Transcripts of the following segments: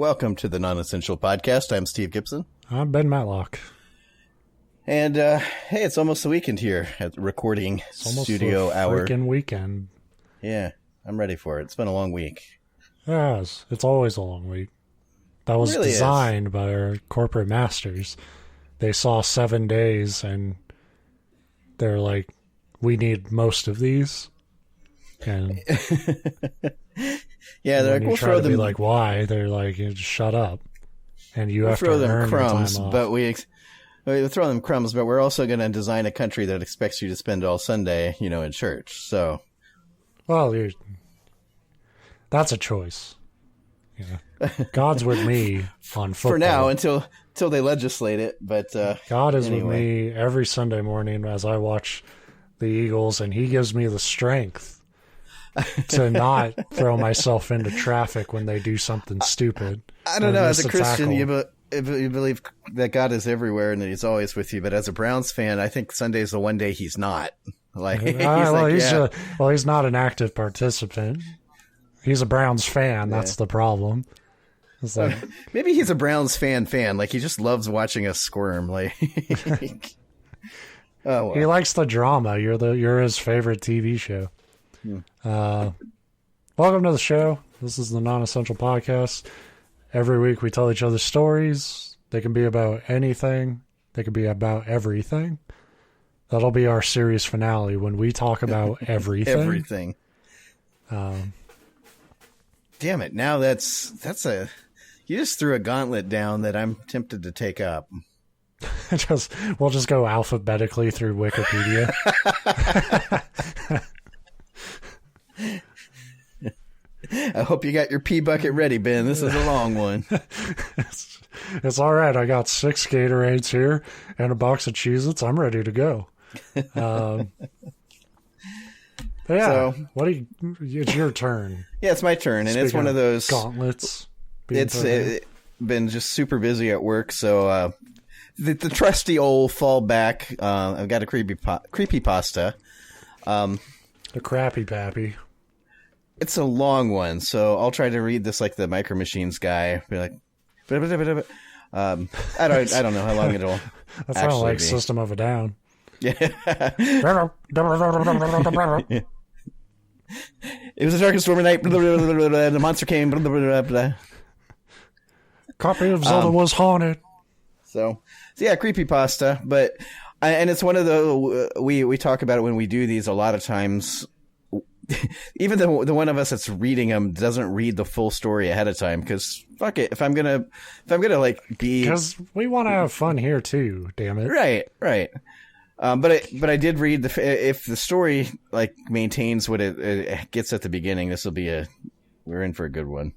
Welcome to the Non-Essential Podcast. I'm Steve Gibson. I'm Ben Matlock. And, hey, it's almost the weekend here at the recording studio hour. Freaking weekend. Yeah, I'm ready for it. It's been a long week. Yes, it's always a long week. That was really designed by our corporate masters. They saw 7 days and they're like, we need most of these. And yeah, they're like, we'll throw them. Be like, why? They're like, just shut up. And you have to earn them crumbs, time off. But we throw them crumbs, but we're also going to design a country that expects you to spend all Sunday, in church. So, well, that's a choice. Yeah, God's with me on football for now until they legislate it. But God is with me every Sunday morning as I watch the Eagles, and He gives me the strength to not throw myself into traffic when they do something stupid. I don't know. As a Christian, you believe that God is everywhere and that He's always with you. But as a Browns fan, I think Sunday's the one day He's not. He's not an active participant. He's a Browns fan. Yeah. That's the problem. It's like, maybe he's a Browns fan. Like he just loves watching us squirm. Like, oh, well. He likes the drama. You're his favorite TV show. Welcome to the show. This is the Non-Essential Podcast. Every week we tell each other stories. They can be about anything. They can be about everything. That'll be our series finale when we talk about everything. Everything. Damn it. Now you just threw a gauntlet down that I'm tempted to take up. We'll just go alphabetically through Wikipedia. I hope you got your pee bucket ready, Ben. This is a long one. It's all right. I got 6 Gatorades here and a box of Cheez-Its. I'm ready to go. Yeah. So, it's your turn. Yeah, it's my turn, and it's one of those gauntlets. It's been just super busy at work, so the trusty old fallback. I've got a creepypasta. The Crappy Pappy. It's a long one, so I'll try to read this like the Micro Machines guy. Be like, I don't know how long it'll. That sounds like be. System of a Down. Yeah. It was a dark and stormy night. The monster came. Copy of Zelda was haunted. So yeah, creepypasta. But and it's one of the we talk about it when we do these a lot of times. Even the one of us that's reading them doesn't read the full story ahead of time because fuck it. If I'm gonna like be because we want to have fun here too. Damn it. Right. But I did read if the story like maintains what it gets at the beginning, we're in for a good one.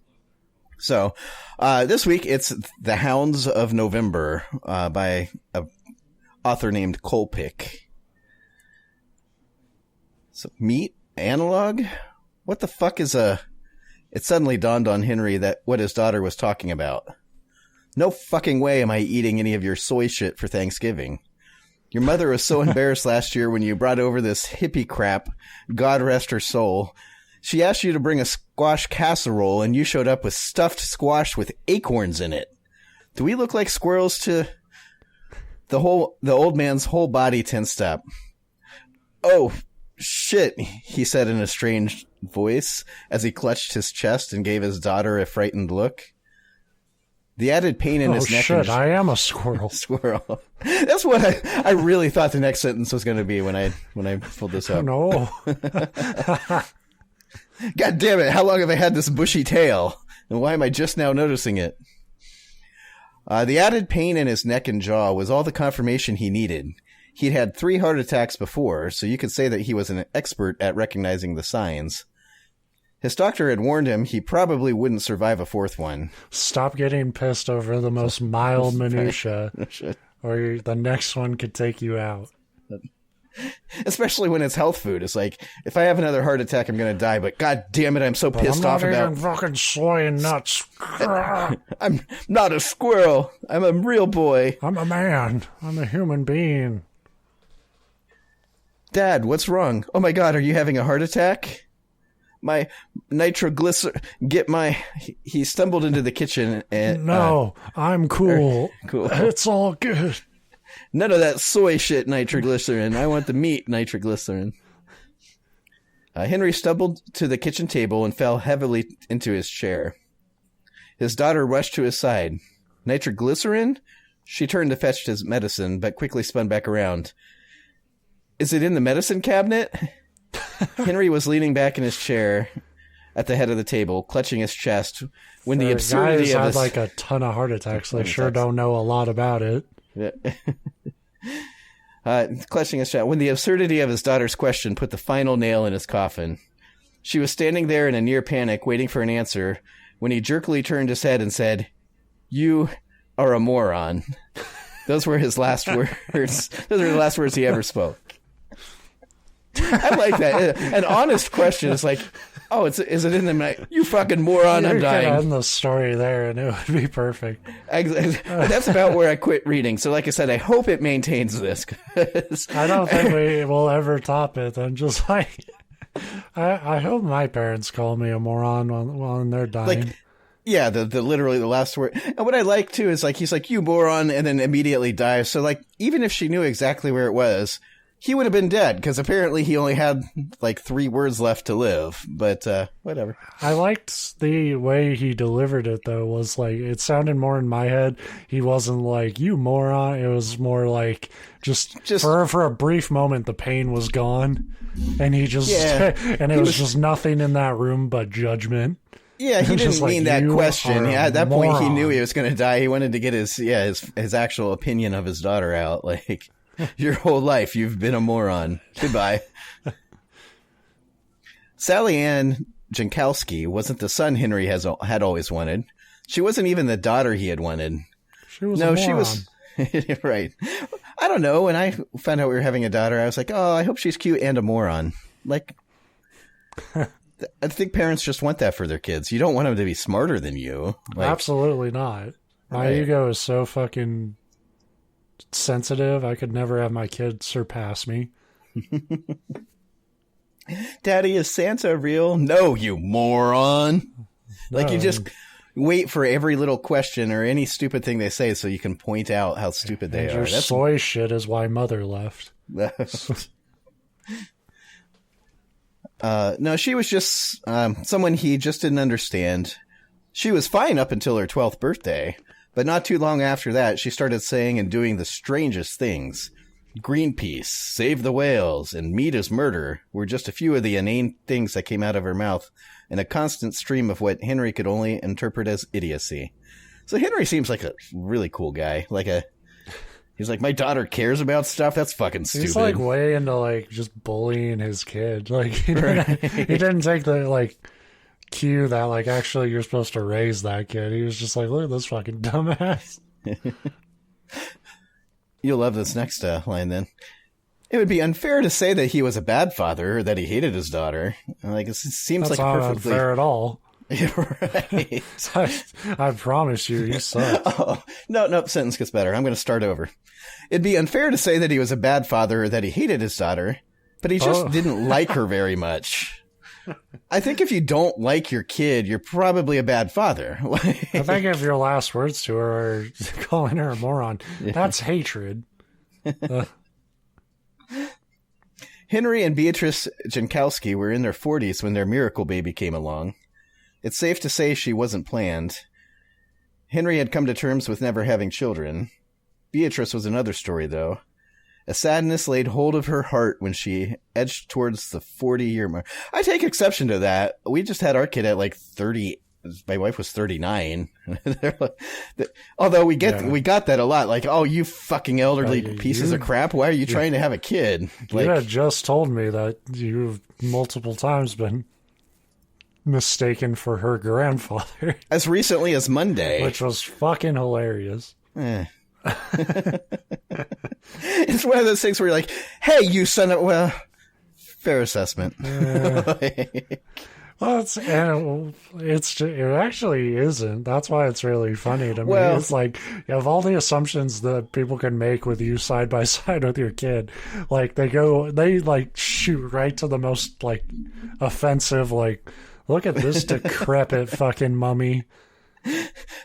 So, this week it's The Hounds of November, by a author named Kolpik. So, meat analog? What the fuck is it suddenly dawned on Henry that what his daughter was talking about. No fucking way am I eating any of your soy shit for Thanksgiving. Your mother was so embarrassed last year when you brought over this hippie crap, God rest her soul. She asked you to bring a squash casserole and you showed up with stuffed squash with acorns in it. Do we look like squirrels to the old man's whole body tensed up? Oh, shit, he said in a strange voice as he clutched his chest and gave his daughter a frightened look. The added pain in his neck. Oh, shit, I am a squirrel. Squirrel. That's what I really thought the next sentence was going to be when I pulled this up. Oh, no. God damn it, how long have I had this bushy tail? And why am I just now noticing it? The added pain in his neck and jaw was all the confirmation he needed. He'd had 3 heart attacks before, so you could say that he was an expert at recognizing the signs. His doctor had warned him he probably wouldn't survive a 4th one. Stop getting pissed over the most mild minutia, or the next one could take you out. Especially when it's health food. It's like, if I have another heart attack, I'm going to die, but god damn it, I'm so pissed off about... I'm not eating fucking soy and nuts. I'm not a squirrel. I'm a real boy. I'm a man. I'm a human being. Dad, what's wrong? Oh my god, are you having a heart attack? my nitroglycerin. He stumbled into the kitchen and... No, I'm cool. Cool. It's all good. None of that soy shit nitroglycerin. I want the meat nitroglycerin. Henry stumbled to the kitchen table and fell heavily into his chair. His daughter rushed to his side. Nitroglycerin? She turned to fetch his medicine, but quickly spun back around. Is it in the medicine cabinet? Henry was leaning back in his chair at the head of the table, clutching his chest, when the absurdity of his... like a ton of heart attacks. They sure don't know a lot about it. Yeah. Clutching his chest, when the absurdity of his daughter's question put the final nail in his coffin. She was standing there in a near panic, waiting for an answer, when he jerkily turned his head and said, "You are a moron." Those were his last words. Those are the last words he ever spoke. I like that. An honest question is like, oh, is it in the... You fucking moron, I'm dying. You could end the story there and it would be perfect. That's about where I quit reading. So like I said, I hope it maintains this. I don't think we will ever top it. I'm just like... I hope my parents call me a moron when they're dying. Like, yeah, the literally the last word. And what I like too is like, he's like, "You moron," and then immediately dies. So like, even if she knew exactly where it was, he would have been dead, because apparently he only had like 3 words left to live. But whatever. I liked the way he delivered it, though. Was like, it sounded more in my head. He wasn't like, "You moron." It was more like just for a brief moment, the pain was gone, and he just and it was just nothing in that room but judgment. Yeah, he didn't mean that question. Yeah, at that point, he knew he was going to die. He wanted to get his actual opinion of his daughter out. Like, your whole life, you've been a moron. Goodbye. Sally Ann Jankowski wasn't the son Henry had always wanted. She wasn't even the daughter he had wanted. She was a moron. She was... Right. I don't know. When I found out we were having a daughter, I was like, oh, I hope she's cute and a moron. Like... I think parents just want that for their kids. You don't want them to be smarter than you. Like, absolutely not. My ego is so fucking sensitive. I could never have my kid surpass me. Daddy, is Santa real? No, you moron. No. Like, you just wait for every little question or any stupid thing they say so you can point out how stupid they are. Your soy shit is why mother left. No, she was just someone he just didn't understand. She was fine up until her 12th birthday, but not too long after that, she started saying and doing the strangest things. Greenpeace, save the whales, and meat is murder were just a few of the inane things that came out of her mouth in a constant stream of what Henry could only interpret as idiocy. So Henry seems like a really cool guy. He's like, my daughter cares about stuff? That's fucking stupid. He's like way into like just bullying his kid. Like he didn't take the like cue that like actually you're supposed to raise that kid. He was just like, look at this fucking dumbass. You'll love this next line then. It would be unfair to say that he was a bad father or that he hated his daughter. Like, it seems that's like not perfectly unfair at all. Right. I promise you suck. Oh, no, sentence gets better. I'm going to start over. It'd be unfair to say that he was a bad father or that he hated his daughter, but he just didn't like her very much. I think if you don't like your kid, you're probably a bad father. I think if your last words to her are calling her a moron, that's hatred. Henry and Beatrice Jankowski were in their 40s when their miracle baby came along. It's safe to say she wasn't planned. Henry had come to terms with never having children. Beatrice was another story, though. A sadness laid hold of her heart when she edged towards the 40-year mark. I take exception to that. We just had our kid at like 30. My wife was 39. Although we got that a lot. Like, oh, you fucking elderly pieces of crap. Why are you trying to have a kid? You had just told me that you've multiple times been mistaken for her grandfather. As recently as Monday. Which was fucking hilarious. It's one of those things where you're like, hey, you son of... Well, fair assessment. Well, it actually isn't. That's why it's really funny to me. Well, It's like you have all the assumptions that people can make with you side by side with your kid. Like they like shoot right to the most like offensive. Like, look at this decrepit fucking mummy.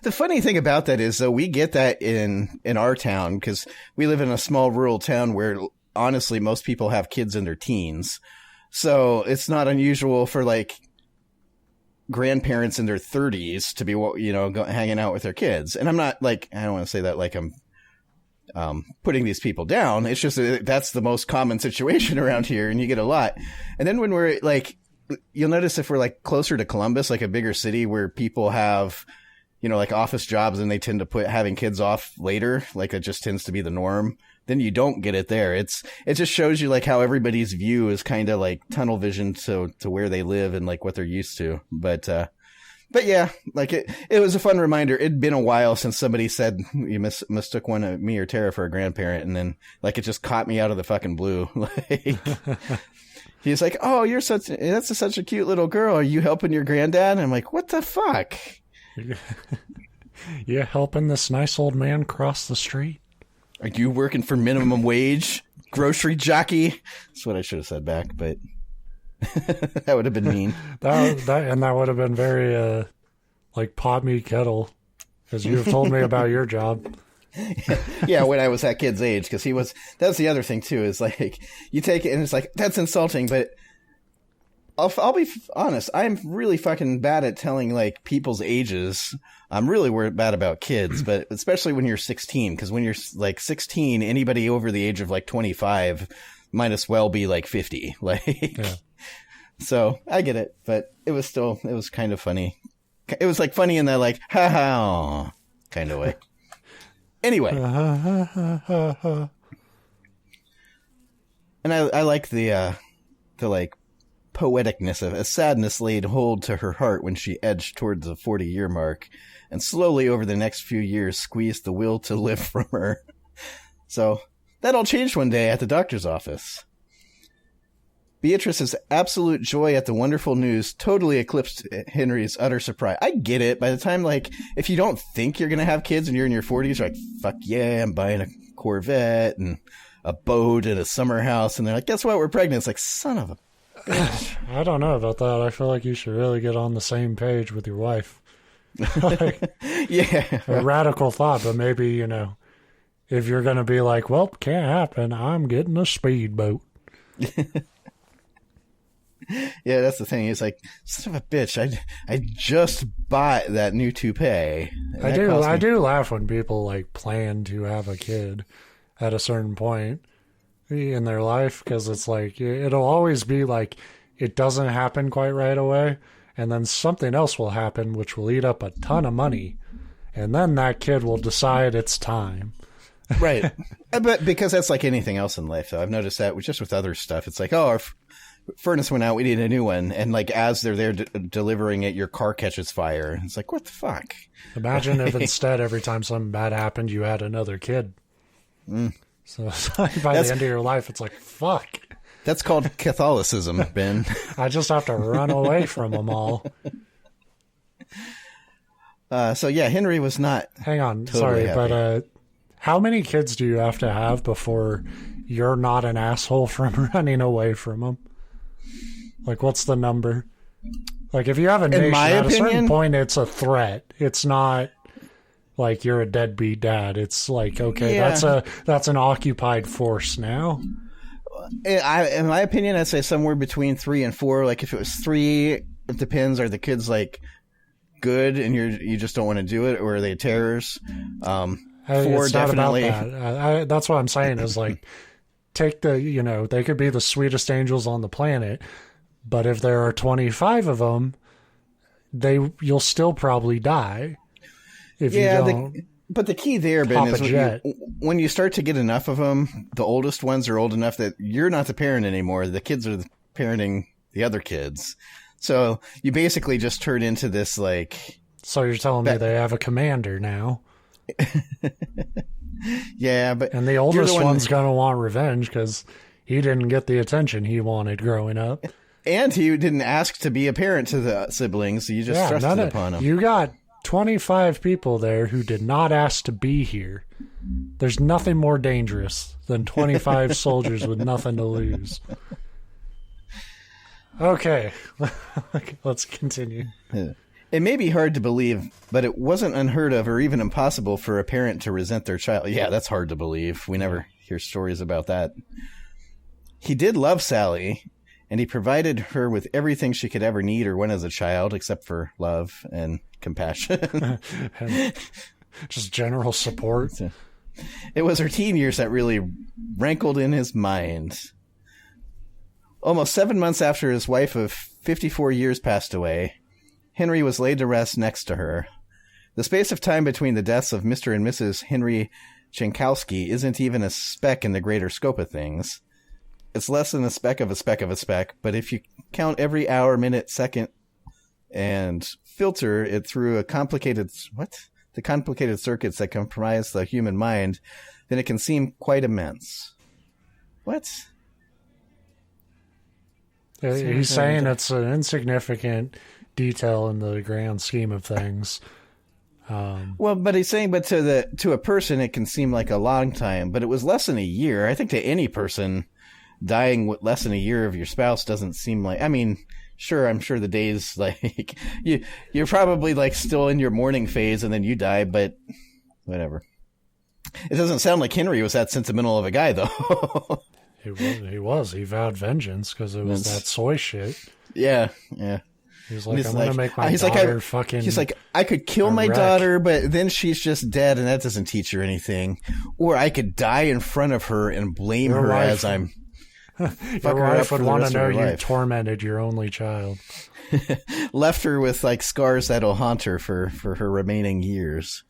the funny thing about that is, though, we get that in our town because we live in a small rural town where honestly most people have kids in their teens, so it's not unusual for like grandparents in their 30s to be, hanging out with their kids. And I'm not like, I don't want to say that like I'm putting these people down. It's just that's the most common situation around here, and you get a lot. And then when we're like, you'll notice if we're like closer to Columbus, like a bigger city where people have, like office jobs, and they tend to put having kids off later, like it just tends to be the norm. Then you don't get it there. It just shows you like how everybody's view is kind of like tunnel vision to where they live and like what they're used to. But yeah, like it was a fun reminder. It'd been a while since somebody said you mistook one of me or Tara for a grandparent. And then like, it just caught me out of the fucking blue. Like, he's like, "Oh, that's such a cute little girl. Are you helping your granddad?" And I'm like, "What the fuck? You helping this nice old man cross the street? Are you working for minimum wage, grocery jockey?" That's what I should have said back, but that would have been mean. that would have been very like pot me kettle, because you have told me about your job. Yeah, when I was that kid's age, because that's the other thing too, is like you take it and it's like, that's insulting, but I'll be honest, I'm really fucking bad at telling like people's ages. I'm really bad about kids, but especially when you're 16, because when you're like 16, anybody over the age of like 25 might as well be like 50. Like, yeah. So I get it, but it was kind of funny. It was like funny in that like, ha ha kind of way. Anyway. And I like the like poeticness of a sadness laid hold to her heart when she edged towards the 40-year mark, and slowly over the next few years squeezed the will to live from her. So that all changed one day at the doctor's office. Beatrice's absolute joy at the wonderful news totally eclipsed Henry's utter surprise. I get it. By the time, like, if you don't think you're going to have kids and you're in your 40s, you're like, fuck yeah, I'm buying a Corvette and a boat and a summer house. And they're like, guess what? We're pregnant. It's like, son of a bitch. I don't know about that. I feel like you should really get on the same page with your wife. Like, yeah. A radical thought, but maybe, if you're going to be like, well, can't happen, I'm getting a speedboat. Yeah, that's the thing. He's like, son of a bitch, I just bought that new toupee. I do laugh when people like plan to have a kid at a certain point in their life, because it's like, it'll always be like, it doesn't happen quite right away, and then something else will happen which will eat up a ton of money, and then that kid will decide it's time. Right. But because that's like anything else in life, though. I've noticed that just with other stuff. It's like, oh, our furnace went out, we need a new one. And like, as they're there delivering it, your car catches fire. It's like, what the fuck? Imagine if instead every time something bad happened, you had another kid. So by the end of your life, it's like, fuck. That's called Catholicism, Ben. I just have to run away from them all. So yeah, Henry was not. Hang on, totally sorry, happy. but how many kids do you have to have before you're not an asshole from running away from them? Like, what's the number? Like, if you have a nation, at a certain point, it's a threat. It's not like you're a deadbeat dad. It's like, okay, yeah. that's an occupied force now. In my opinion, I'd say somewhere between 3 and 4. Like, if it was 3, it depends. Are the kids like good and you just don't want to do it, or are they terrors? 4 it's definitely. Not about that. That's what I'm saying is like, take they could be the sweetest angels on the planet, but if there are 25 of them, you'll still probably die. If you don't. But the key there, Ben, is when you start to get enough of them, the oldest ones are old enough that you're not the parent anymore. The kids are parenting the other kids. So you basically just turn into this like... So you're telling me they have a commander now? Yeah, but... And the oldest one's going to want revenge because he didn't get the attention he wanted growing up. And he didn't ask to be a parent to the siblings. You just thrust it upon him. You got 25 people there who did not ask to be here. There's nothing more dangerous than 25 soldiers with nothing to lose. Okay, let's continue. It may be hard to believe, but it wasn't unheard of or even impossible for a parent to resent their child. Yeah, that's hard to believe. We never hear stories about that. He did love Sally, and he provided her with everything she could ever need or want as a child, except for love and compassion. And just general support. It was her teen years that really rankled in his mind. Almost 7 months after his wife of 54 years passed away, Henry was laid to rest next to her. The space of time between the deaths of Mr. and Mrs. Henry Chenkowski isn't even a speck in the greater scope of things. It's less than a speck of a speck of a speck, but if you count every hour, minute, second, and filter it through the complicated circuits that comprise the human mind, then it can seem quite immense. What? He's saying it's an insignificant detail in the grand scheme of things. Well, but he's saying, but to a person, it can seem like a long time, but it was less than a year. I think to any person, dying with less than a year of your spouse doesn't seem like, I mean, sure, I'm sure the days, like, you're probably, like, still in your mourning phase and then you die, but whatever. It doesn't sound like Henry was that sentimental of a guy, though. He was. He vowed vengeance because it was that soy shit. Yeah. He's like, I'm going to make my daughter fucking... He's like, I could kill my daughter, but then she's just dead and that doesn't teach her anything. Or I could die in front of her and blame her as I'm... Your wife would want to know you tormented your only child. Left her with, like, scars that'll haunt her for her remaining years.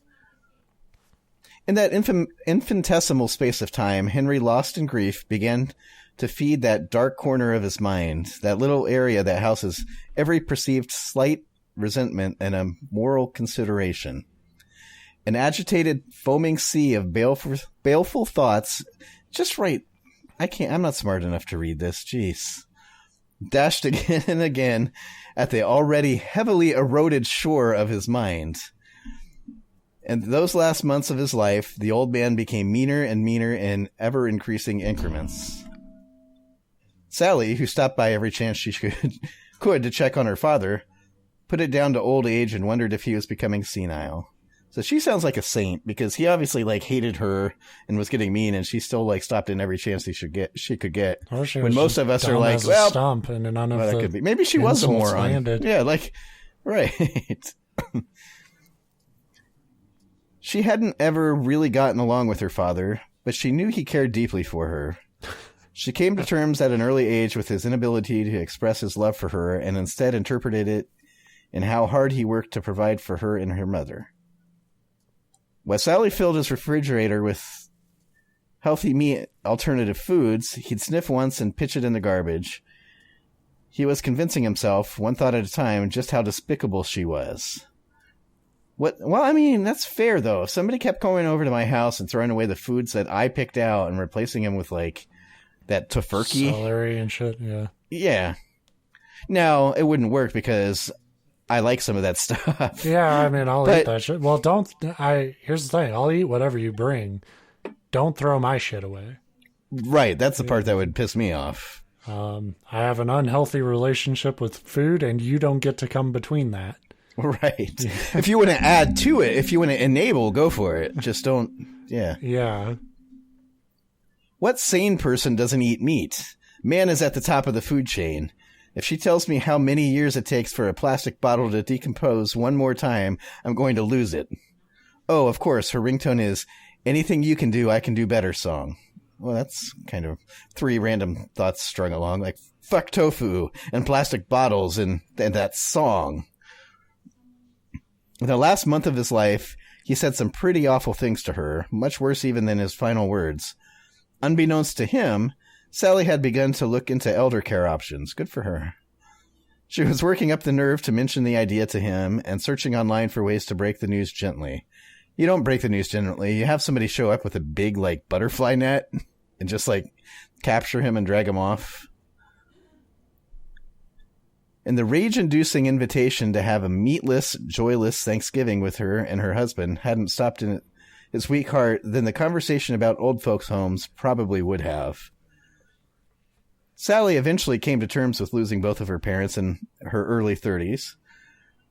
In that infinitesimal space of time, Henry, lost in grief, began to feed that dark corner of his mind, that little area that houses every perceived slight resentment and a moral consideration. An agitated, foaming sea of baleful thoughts, just right. I'm not smart enough to read this, jeez. Dashed again and again at the already heavily eroded shore of his mind. And those last months of his life, the old man became meaner and meaner in ever-increasing increments. Sally, who stopped by every chance she could to check on her father, put it down to old age and wondered if he was becoming senile. So she sounds like a saint, because he obviously, like, hated her and was getting mean, and she still, like, stopped in every chance she could get. Or she when most of us are like, well, stump and none of that could be. Maybe she was a moron. Landed. Yeah, like, right. She hadn't ever really gotten along with her father, but she knew he cared deeply for her. She came to terms at an early age with his inability to express his love for her, and instead interpreted it in how hard he worked to provide for her and her mother. While Sally filled his refrigerator with healthy meat alternative foods, he'd sniff once and pitch it in the garbage. He was convincing himself, one thought at a time, just how despicable she was. Well, I mean, that's fair, though. If somebody kept going over to my house and throwing away the foods that I picked out and replacing them with, like, that tofurkey. Celery and shit, yeah. Yeah. Now, it wouldn't work because I like some of that stuff. Yeah, I mean, I'll eat that shit. Well, here's the thing. I'll eat whatever you bring. Don't throw my shit away. Right, that's the part that would piss me off. I have an unhealthy relationship with food, and you don't get to come between that. Right. If you want to add to it, if you want to enable, go for it. Just don't, yeah. Yeah. What sane person doesn't eat meat? Man is at the top of the food chain. If she tells me how many years it takes for a plastic bottle to decompose one more time, I'm going to lose it. Oh, of course, her ringtone is, "Anything you can do, I can do better" song. Well, that's kind of 3 random thoughts strung along, like, fuck tofu and plastic bottles and that song. In the last month of his life, he said some pretty awful things to her, much worse even than his final words. Unbeknownst to him, Sally had begun to look into elder care options. Good for her. She was working up the nerve to mention the idea to him and searching online for ways to break the news gently. You don't break the news gently. You have somebody show up with a big, like, butterfly net and just, like, capture him and drag him off. And the rage-inducing invitation to have a meatless, joyless Thanksgiving with her and her husband hadn't stopped in his weak heart, then the conversation about old folks' homes probably would have. Sally eventually came to terms with losing both of her parents in her early 30s.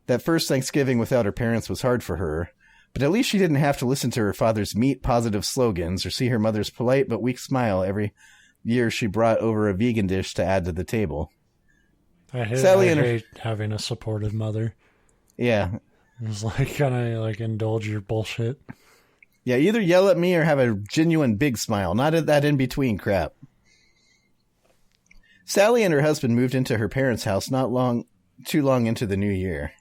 That first Thanksgiving without her parents was hard for her, but at least she didn't have to listen to her father's meat-positive slogans or see her mother's polite but weak smile every year she brought over a vegan dish to add to the table. I hate having a supportive mother. Yeah. It's like, kind of like indulge your bullshit. Yeah, either yell at me or have a genuine big smile, not that in-between crap. Sally and her husband moved into her parents' house too long into the new year.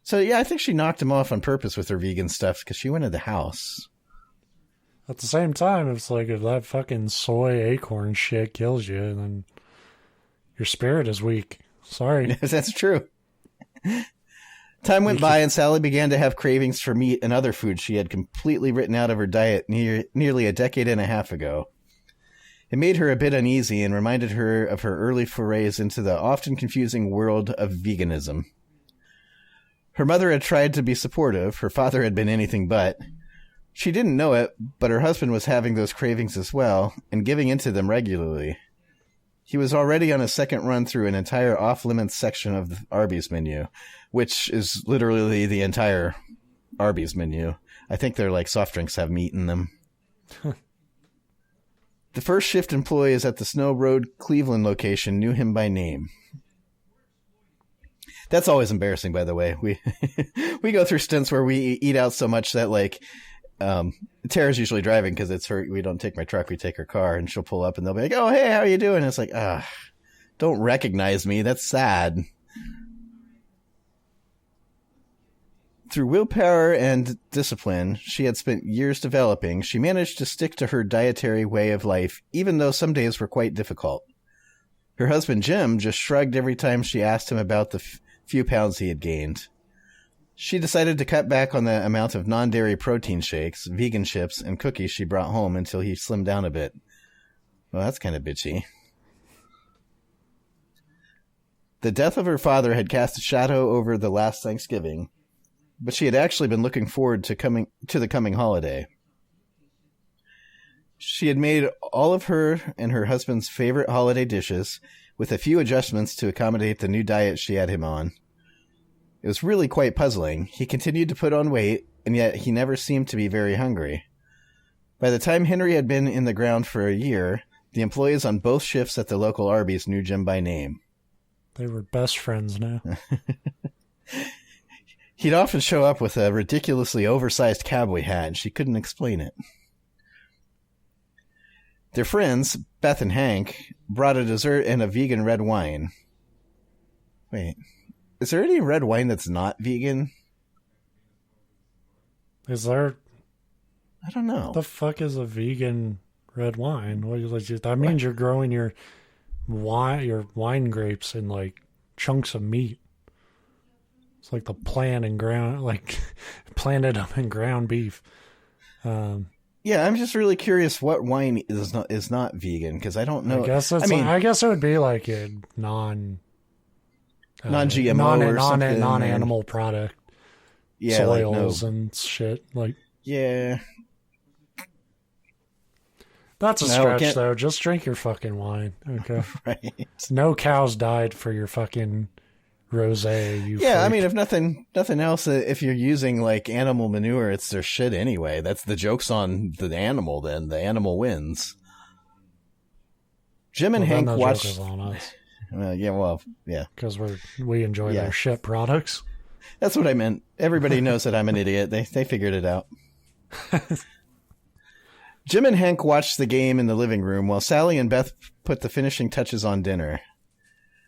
So, yeah, I think she knocked him off on purpose with her vegan stuff because she wanted the house. At the same time, it's like if that fucking soy acorn shit kills you, then your spirit is weak. Sorry. That's true. Time went by and Sally began to have cravings for meat and other foods she had completely written out of her diet nearly a decade and a half ago. It made her a bit uneasy and reminded her of her early forays into the often confusing world of veganism. Her mother had tried to be supportive. Her father had been anything but. She didn't know it, but her husband was having those cravings as well and giving into them regularly. He was already on a second run through an entire off-limits section of the Arby's menu, which is literally the entire Arby's menu. I think they're like soft drinks have meat in them. The first shift employees at the Snow Road, Cleveland location knew him by name. That's always embarrassing, by the way. We go through stints where we eat out so much that, like, Tara's usually driving because it's her. We don't take my truck, we take her car, and she'll pull up and they'll be like, "Oh, hey, how you doing?" And it's like, don't recognize me. That's sad. Through willpower and discipline she had spent years developing, she managed to stick to her dietary way of life, even though some days were quite difficult. Her husband, Jim, just shrugged every time she asked him about the few pounds he had gained. She decided to cut back on the amount of non-dairy protein shakes, vegan chips, and cookies she brought home until he slimmed down a bit. Well, that's kind of bitchy. The death of her father had cast a shadow over the last Thanksgiving, but she had actually been looking forward to the coming holiday. She had made all of her and her husband's favorite holiday dishes, with a few adjustments to accommodate the new diet she had him on. It was really quite puzzling. He continued to put on weight, and yet he never seemed to be very hungry. By the time Henry had been in the ground for a year, the employees on both shifts at the local Arby's knew Jim by name. They were best friends now. He'd often show up with a ridiculously oversized cowboy hat, and she couldn't explain it. Their friends, Beth and Hank, brought a dessert and a vegan red wine. Wait, is there any red wine that's not vegan? Is there? I don't know. What the fuck is a vegan red wine? That means you're growing your wine grapes in like chunks of meat. It's like the planted them in ground beef. Yeah, I'm just really curious what wine is not vegan because I don't know. I guess it would be like a non-GMO or something, non-animal product. Yeah, soils and shit. Like, yeah, that's a stretch though. Just drink your fucking wine, okay? Right. No cows died for your fucking rosé. You yeah, freak. I mean, if nothing else, if you're using like animal manure, it's their shit anyway. That's the joke's on the animal. Then the animal wins. Jim and Hank watched. On us. Yeah, because we enjoy their shit products. That's what I meant. Everybody knows that I'm an idiot. They figured it out. Jim and Hank watched the game in the living room while Sally and Beth put the finishing touches on dinner.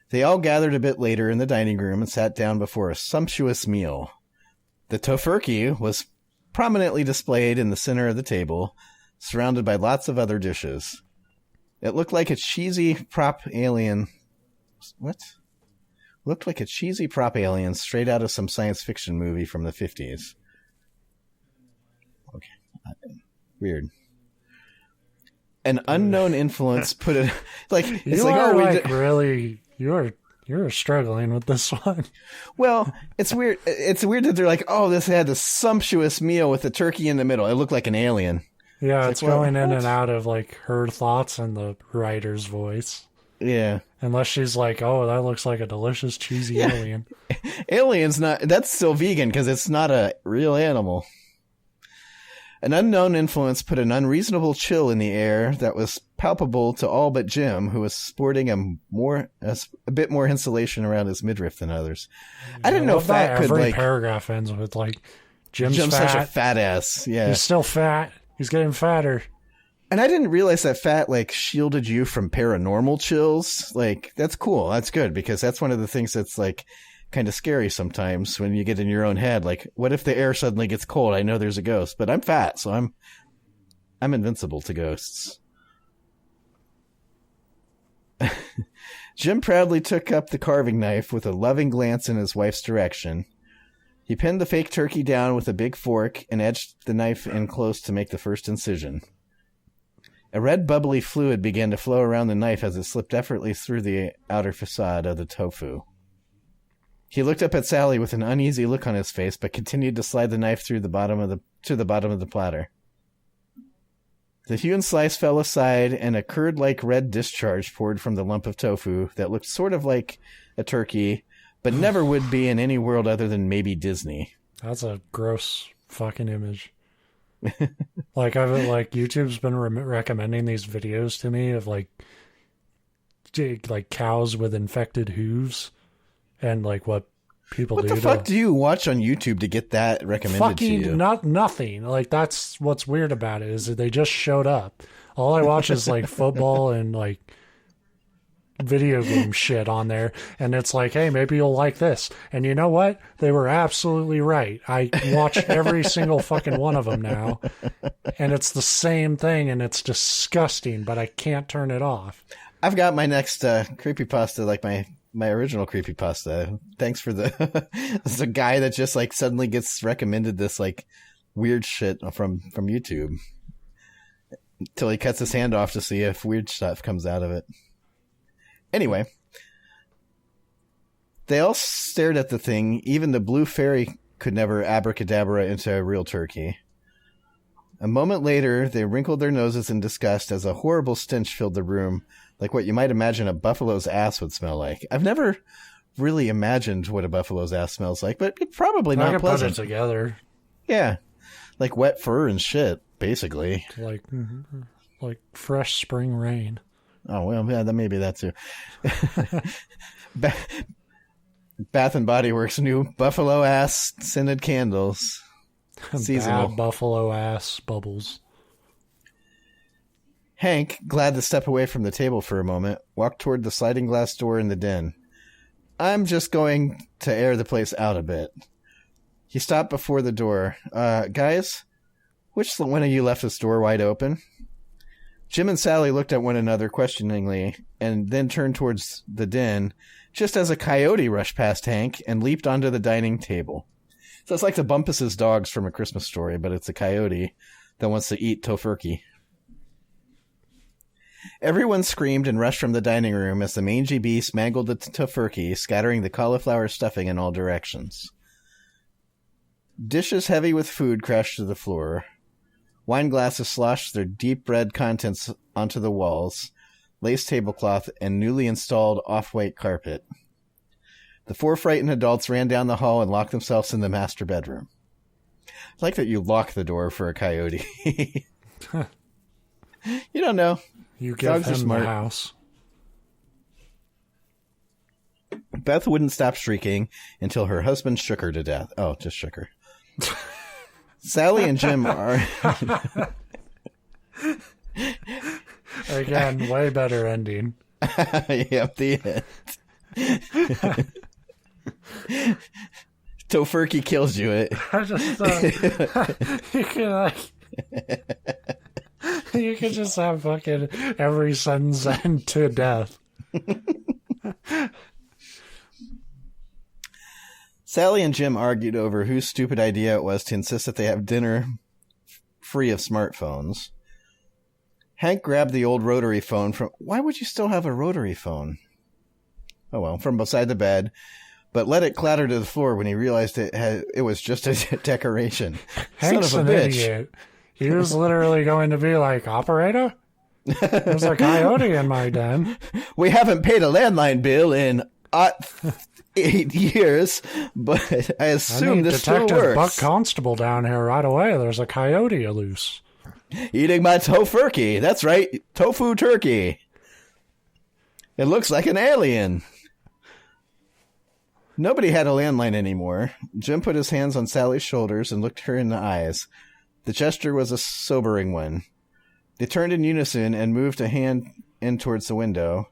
They all gathered a bit later in the dining room and sat down before a sumptuous meal. The tofurkey was prominently displayed in the center of the table, surrounded by lots of other dishes. It looked like a cheesy prop alien... What? Looked like a cheesy prop alien straight out of some science fiction movie from the 50s. Okay. Weird. An unknown influence put it... Like, it's you like, are really... You are You're struggling with this one. Well, it's weird. It's weird that they're like, oh, this had this sumptuous meal with the turkey in the middle. It looked like an alien. Yeah, it's like, going in and out of like her thoughts and the writer's voice. Yeah. Unless she's like, oh, that looks like a delicious cheesy alien. Alien's not, that's still vegan because it's not a real animal. An unknown influence put an unreasonable chill in the air that was palpable to all but Jim, who was sporting a bit more insulation around his midriff than others. I didn't know fat could, every paragraph ends with like, Jim's fat. Such a fat ass. Yeah. He's still fat. He's getting fatter. And I didn't realize that fat, like, shielded you from paranormal chills. Like, that's cool. That's good, because that's one of the things that's, like, kind of scary sometimes when you get in your own head. Like, what if the air suddenly gets cold? I know there's a ghost, but I'm fat, so I'm invincible to ghosts. Jim proudly took up the carving knife with a loving glance in his wife's direction. He pinned the fake turkey down with a big fork and edged the knife in close to make the first incision. A red bubbly fluid began to flow around the knife as it slipped effortlessly through the outer facade of the tofu. He looked up at Sally with an uneasy look on his face, but continued to slide the knife through the bottom of the platter. The hewn slice fell aside, and a curd-like red discharge poured from the lump of tofu that looked sort of like a turkey, but never would be in any world other than maybe Disney. That's a gross fucking image. YouTube's been recommending these videos to me of like cows with infected hooves and like what people do. What the fuck do you watch on YouTube to get that recommended to you? Nothing. Like, that's what's weird about it, is that they just showed up. All I watch is like football and like video game shit on there, and it's like, hey, maybe you'll like this. And you know what? They were absolutely right. I watch every single fucking one of them now, and it's the same thing, and it's disgusting, but I can't turn it off. I've got my next creepypasta, like my original creepypasta. Thanks for there's a guy that just like suddenly gets recommended this like weird shit from YouTube until he cuts his hand off to see if weird stuff comes out of it. Anyway, they all stared at the thing. Even the blue fairy could never abracadabra into a real turkey. A moment later, they wrinkled their noses in disgust as a horrible stench filled the room, like what you might imagine a buffalo's ass would smell like. I've never really imagined what a buffalo's ass smells like, but it's probably not pleasant. Put it together. Yeah, like wet fur and shit, basically. Like fresh spring rain. Oh, well, yeah, maybe that too. Bath and Body Works' new buffalo ass scented candles. Seasonal. Bad buffalo ass bubbles. Hank, glad to step away from the table for a moment, walked toward the sliding glass door in the den. I'm just going to air the place out a bit. He stopped before the door. Guys, which one of you left this door wide open? Jim and Sally looked at one another questioningly and then turned towards the den just as a coyote rushed past Hank and leaped onto the dining table. So it's like the Bumpus's dogs from A Christmas Story, but it's a coyote that wants to eat tofurkey. Everyone screamed and rushed from the dining room as the mangy beast mangled the tofurkey, scattering the cauliflower stuffing in all directions. Dishes heavy with food crashed to the floor. Wine glasses sloshed their deep red contents onto the walls, lace tablecloth, and newly installed off-white carpet. The four frightened adults ran down the hall and locked themselves in the master bedroom. I like that you lock the door for a coyote. You don't know. You give him the house. Beth wouldn't stop shrieking until her husband shook her to death. Oh, just shook her. Sally and Jim are... Again, way better ending. Yep, the end. Tofurkey kills you. I just thought you could just have fucking every sentence end to death. Sally and Jim argued over whose stupid idea it was to insist that they have dinner free of smartphones. Hank grabbed the old rotary phone from... Why would you still have a rotary phone? Oh well, from beside the bed, but let it clatter to the floor when he realized it was just a decoration. Hank's Son of a an bitch. idiot. He was literally going to be like, operator? There's a coyote in my den. We haven't paid a landline bill in 8 years, but I assume this still Detective Buck works. Constable down here right away. There's a coyote loose. Eating my tofurkey. That's right, tofu turkey. It looks like an alien. Nobody had a landline anymore. Jim put his hands on Sally's shoulders and looked her in the eyes. The gesture was a sobering one. They turned in unison and moved a hand in towards the window.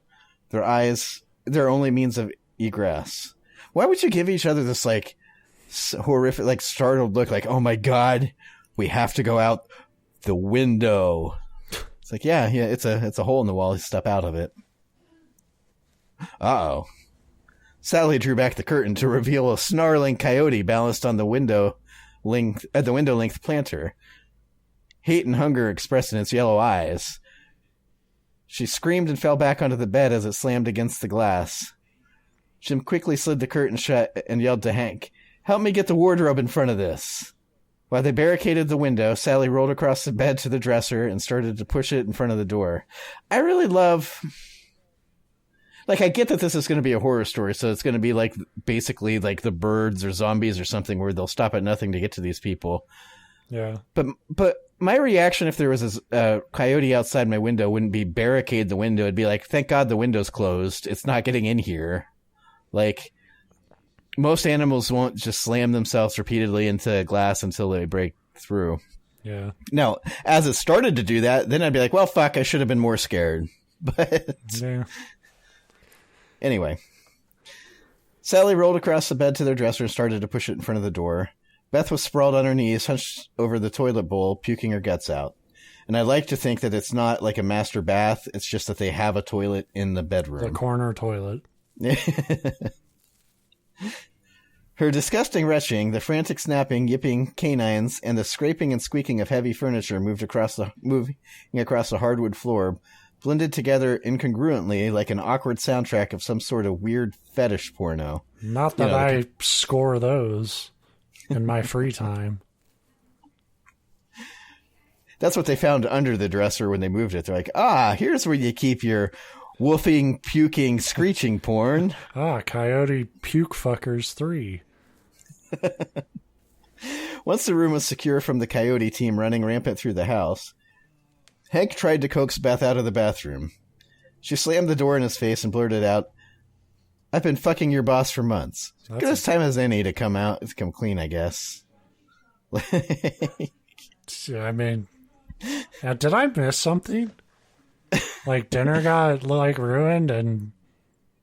Their eyes, their only means of egress. Why would you give each other this, like, horrific, like, startled look, like, oh my god, we have to go out the window? It's like, yeah, it's a hole in the wall. Step out of it. Uh-oh. Sally drew back the curtain to reveal a snarling coyote balanced on the window length planter. Hate and hunger expressed in its yellow eyes. She screamed and fell back onto the bed as it slammed against the glass. Jim quickly slid the curtain shut and yelled to Hank, "Help me get the wardrobe in front of this." While they barricaded the window, Sally rolled across the bed to the dresser and started to push it in front of the door. I really love... Like, I get that this is going to be a horror story, so it's going to be like, basically like The Birds or Zombies or something where they'll stop at nothing to get to these people. Yeah. But my reaction if there was a coyote outside my window wouldn't be barricade the window. It'd be like, thank God the window's closed. It's not getting in here. Like, most animals won't just slam themselves repeatedly into glass until they break through. Yeah. Now, as it started to do that, then I'd be like, well, fuck, I should have been more scared. But Yeah. anyway, Sally rolled across the bed to their dresser and started to push it in front of the door. Beth was sprawled on her knees, hunched over the toilet bowl, puking her guts out. And I like to think that it's not like a master bath. It's just that they have a toilet in the bedroom. The corner toilet. Her disgusting retching, the frantic snapping, yipping canines, and the scraping and squeaking of heavy furniture moving across the hardwood floor blended together incongruently like an awkward soundtrack of some sort of weird fetish porno. Not that I score those in my free time. That's what they found under the dresser when they moved it. They're like, here's where you keep your woofing, puking, screeching porn. Coyote Puke Fuckers 3. Once the room was secure from the coyote team running rampant through the house, Hank tried to coax Beth out of the bathroom. She slammed the door in his face and blurted out, "I've been fucking your boss for months. Good as time as any to come clean, I guess." I mean, did I miss something? Like, dinner got, like, ruined and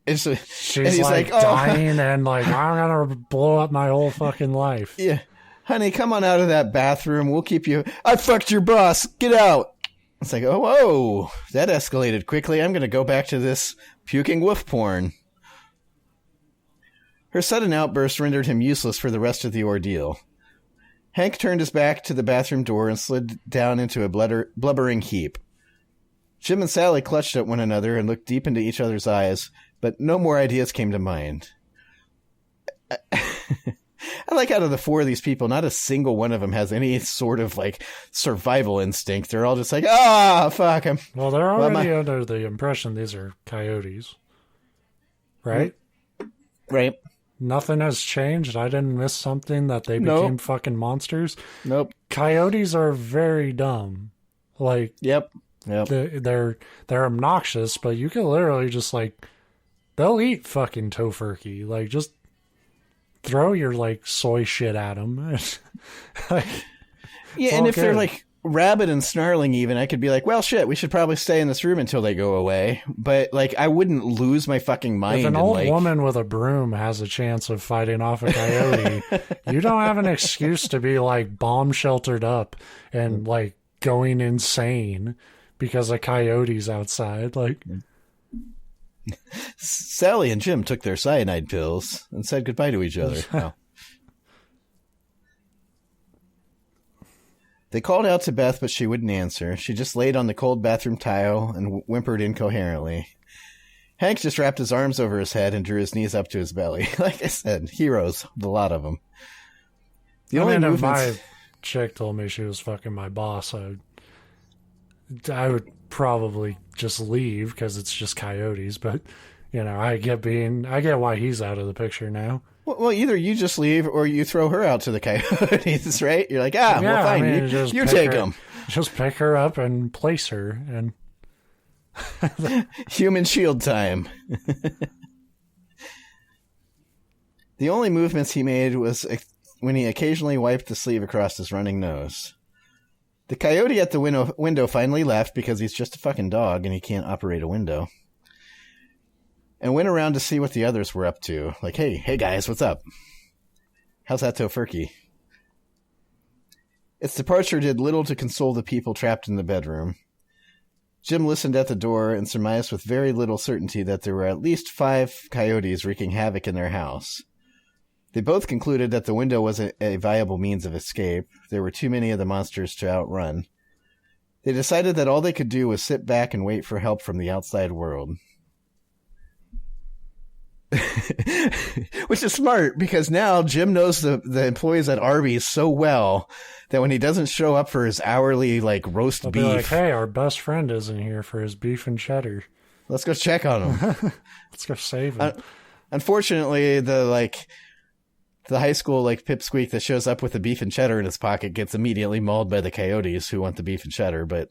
she's like dying and like, I'm gonna blow up my whole fucking life. Yeah. Honey, come on out of that bathroom. We'll keep you. I fucked your boss. Get out. It's like, oh, whoa. That escalated quickly. I'm going to go back to this puking woof porn. Her sudden outburst rendered him useless for the rest of the ordeal. Hank turned his back to the bathroom door and slid down into a blubbering heap. Jim and Sally clutched at one another and looked deep into each other's eyes, but no more ideas came to mind. I like out of the four of these people, not a single one of them has any sort of like survival instinct. They're all just like, fuck him. Well, they're already under the impression these are coyotes. Right? Right. Nothing has changed. I didn't miss something that they became fucking monsters. Nope. Coyotes are very dumb. Like, Yep. They're obnoxious, but you can literally just like, they'll eat fucking tofurkey. Like, just throw your like soy shit at them. Like, yeah, and if they're like rabid and snarling even, I could be like, well, shit, we should probably stay in this room until they go away. But like, I wouldn't lose my fucking mind. If an old woman with a broom has a chance of fighting off a coyote, you don't have an excuse to be like bomb sheltered up and like going insane because a coyote's outside. Like, Sally and Jim took their cyanide pills and said goodbye to each other. Oh. They called out to Beth, but she wouldn't answer. She just laid on the cold bathroom tile and whimpered incoherently. Hank just wrapped his arms over his head and drew his knees up to his belly. Like I said, heroes, a lot of them. The only if movements... my chick told me she was fucking my boss, I would probably just leave because it's just coyotes. But I get why he's out of the picture now. Well, either you just leave or you throw her out to the coyotes, right? You're like, well, fine, you take them. Just pick her up and place her, and human shield time. The only movements he made was when he occasionally wiped the sleeve across his running nose. The coyote at the window finally left because he's just a fucking dog and he can't operate a window. And went around to see what the others were up to. Like, hey guys, what's up? How's that tofurkey? Its departure did little to console the people trapped in the bedroom. Jim listened at the door and surmised with very little certainty that there were at least 5 coyotes wreaking havoc in their house. They both concluded that the window wasn't a viable means of escape. There were too many of the monsters to outrun. They decided that all they could do was sit back and wait for help from the outside world. Which is smart, because now Jim knows the employees at Arby's so well that when he doesn't show up for his hourly roast beef, be like, hey, our best friend isn't here for his beef and cheddar. Let's go check on him. Let's go save him. Unfortunately, the high school pipsqueak that shows up with the beef and cheddar in his pocket gets immediately mauled by the coyotes who want the beef and cheddar, but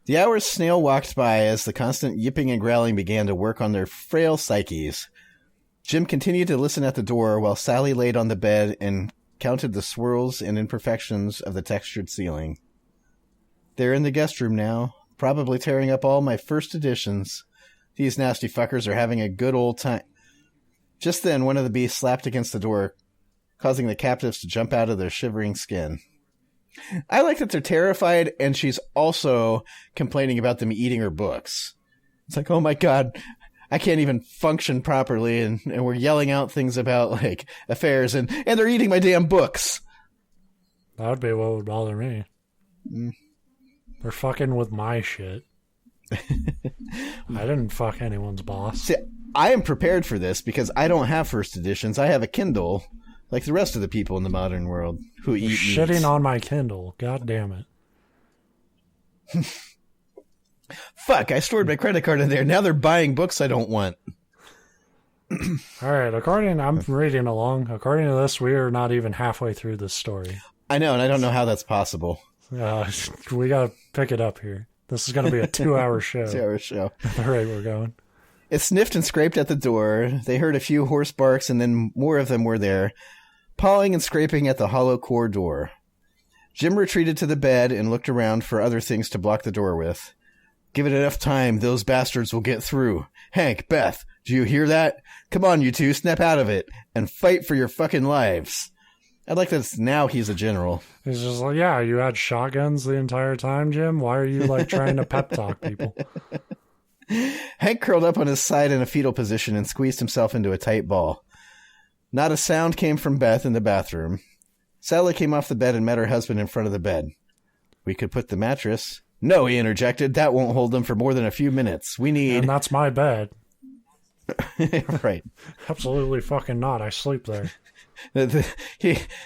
The hours snail walked by as the constant yipping and growling began to work on their frail psyches. Jim continued to listen at the door while Sally laid on the bed and counted the swirls and imperfections of the textured ceiling. They're in the guest room now, probably tearing up all my first editions. These nasty fuckers are having a good old time. Just then, one of the beasts slapped against the door, causing the captives to jump out of their shivering skin. I like that they're terrified, and she's also complaining about them eating her books. It's like, oh my god, I can't even function properly, and we're yelling out things about, affairs, and they're eating my damn books. That would be what would bother me. They're fucking with my shit. I didn't fuck anyone's boss. See, I am prepared for this because I don't have first editions. I have a Kindle, like the rest of the people in the modern world who eat meats. Shitting on my Kindle. God damn it. Fuck, I stored my credit card in there. Now they're buying books I don't want. All right, I'm reading along. According to this, we are not even halfway through this story. I know, and I don't know how that's possible. We got to pick it up here. This is going to be a 2-hour show. 2-hour show. At the rate we're going. It sniffed and scraped at the door. They heard a few hoarse barks, and then more of them were there, pawing and scraping at the hollow core door. Jim retreated to the bed and looked around for other things to block the door with. Give it enough time, those bastards will get through. Hank, Beth, do you hear that? Come on, you two, snap out of it, and fight for your fucking lives. I like that now he's a general. He's just like, yeah, you had shotguns the entire time, Jim? Why are you, trying to pep talk people? Hank curled up on his side in a fetal position and squeezed himself into a tight ball. Not a sound came from Beth in the bathroom. Sally came off the bed and met her husband in front of the bed. We could put the mattress... No, he interjected. That won't hold them for more than a few minutes. We need... And that's my bed. Right. Absolutely fucking not. I sleep there. The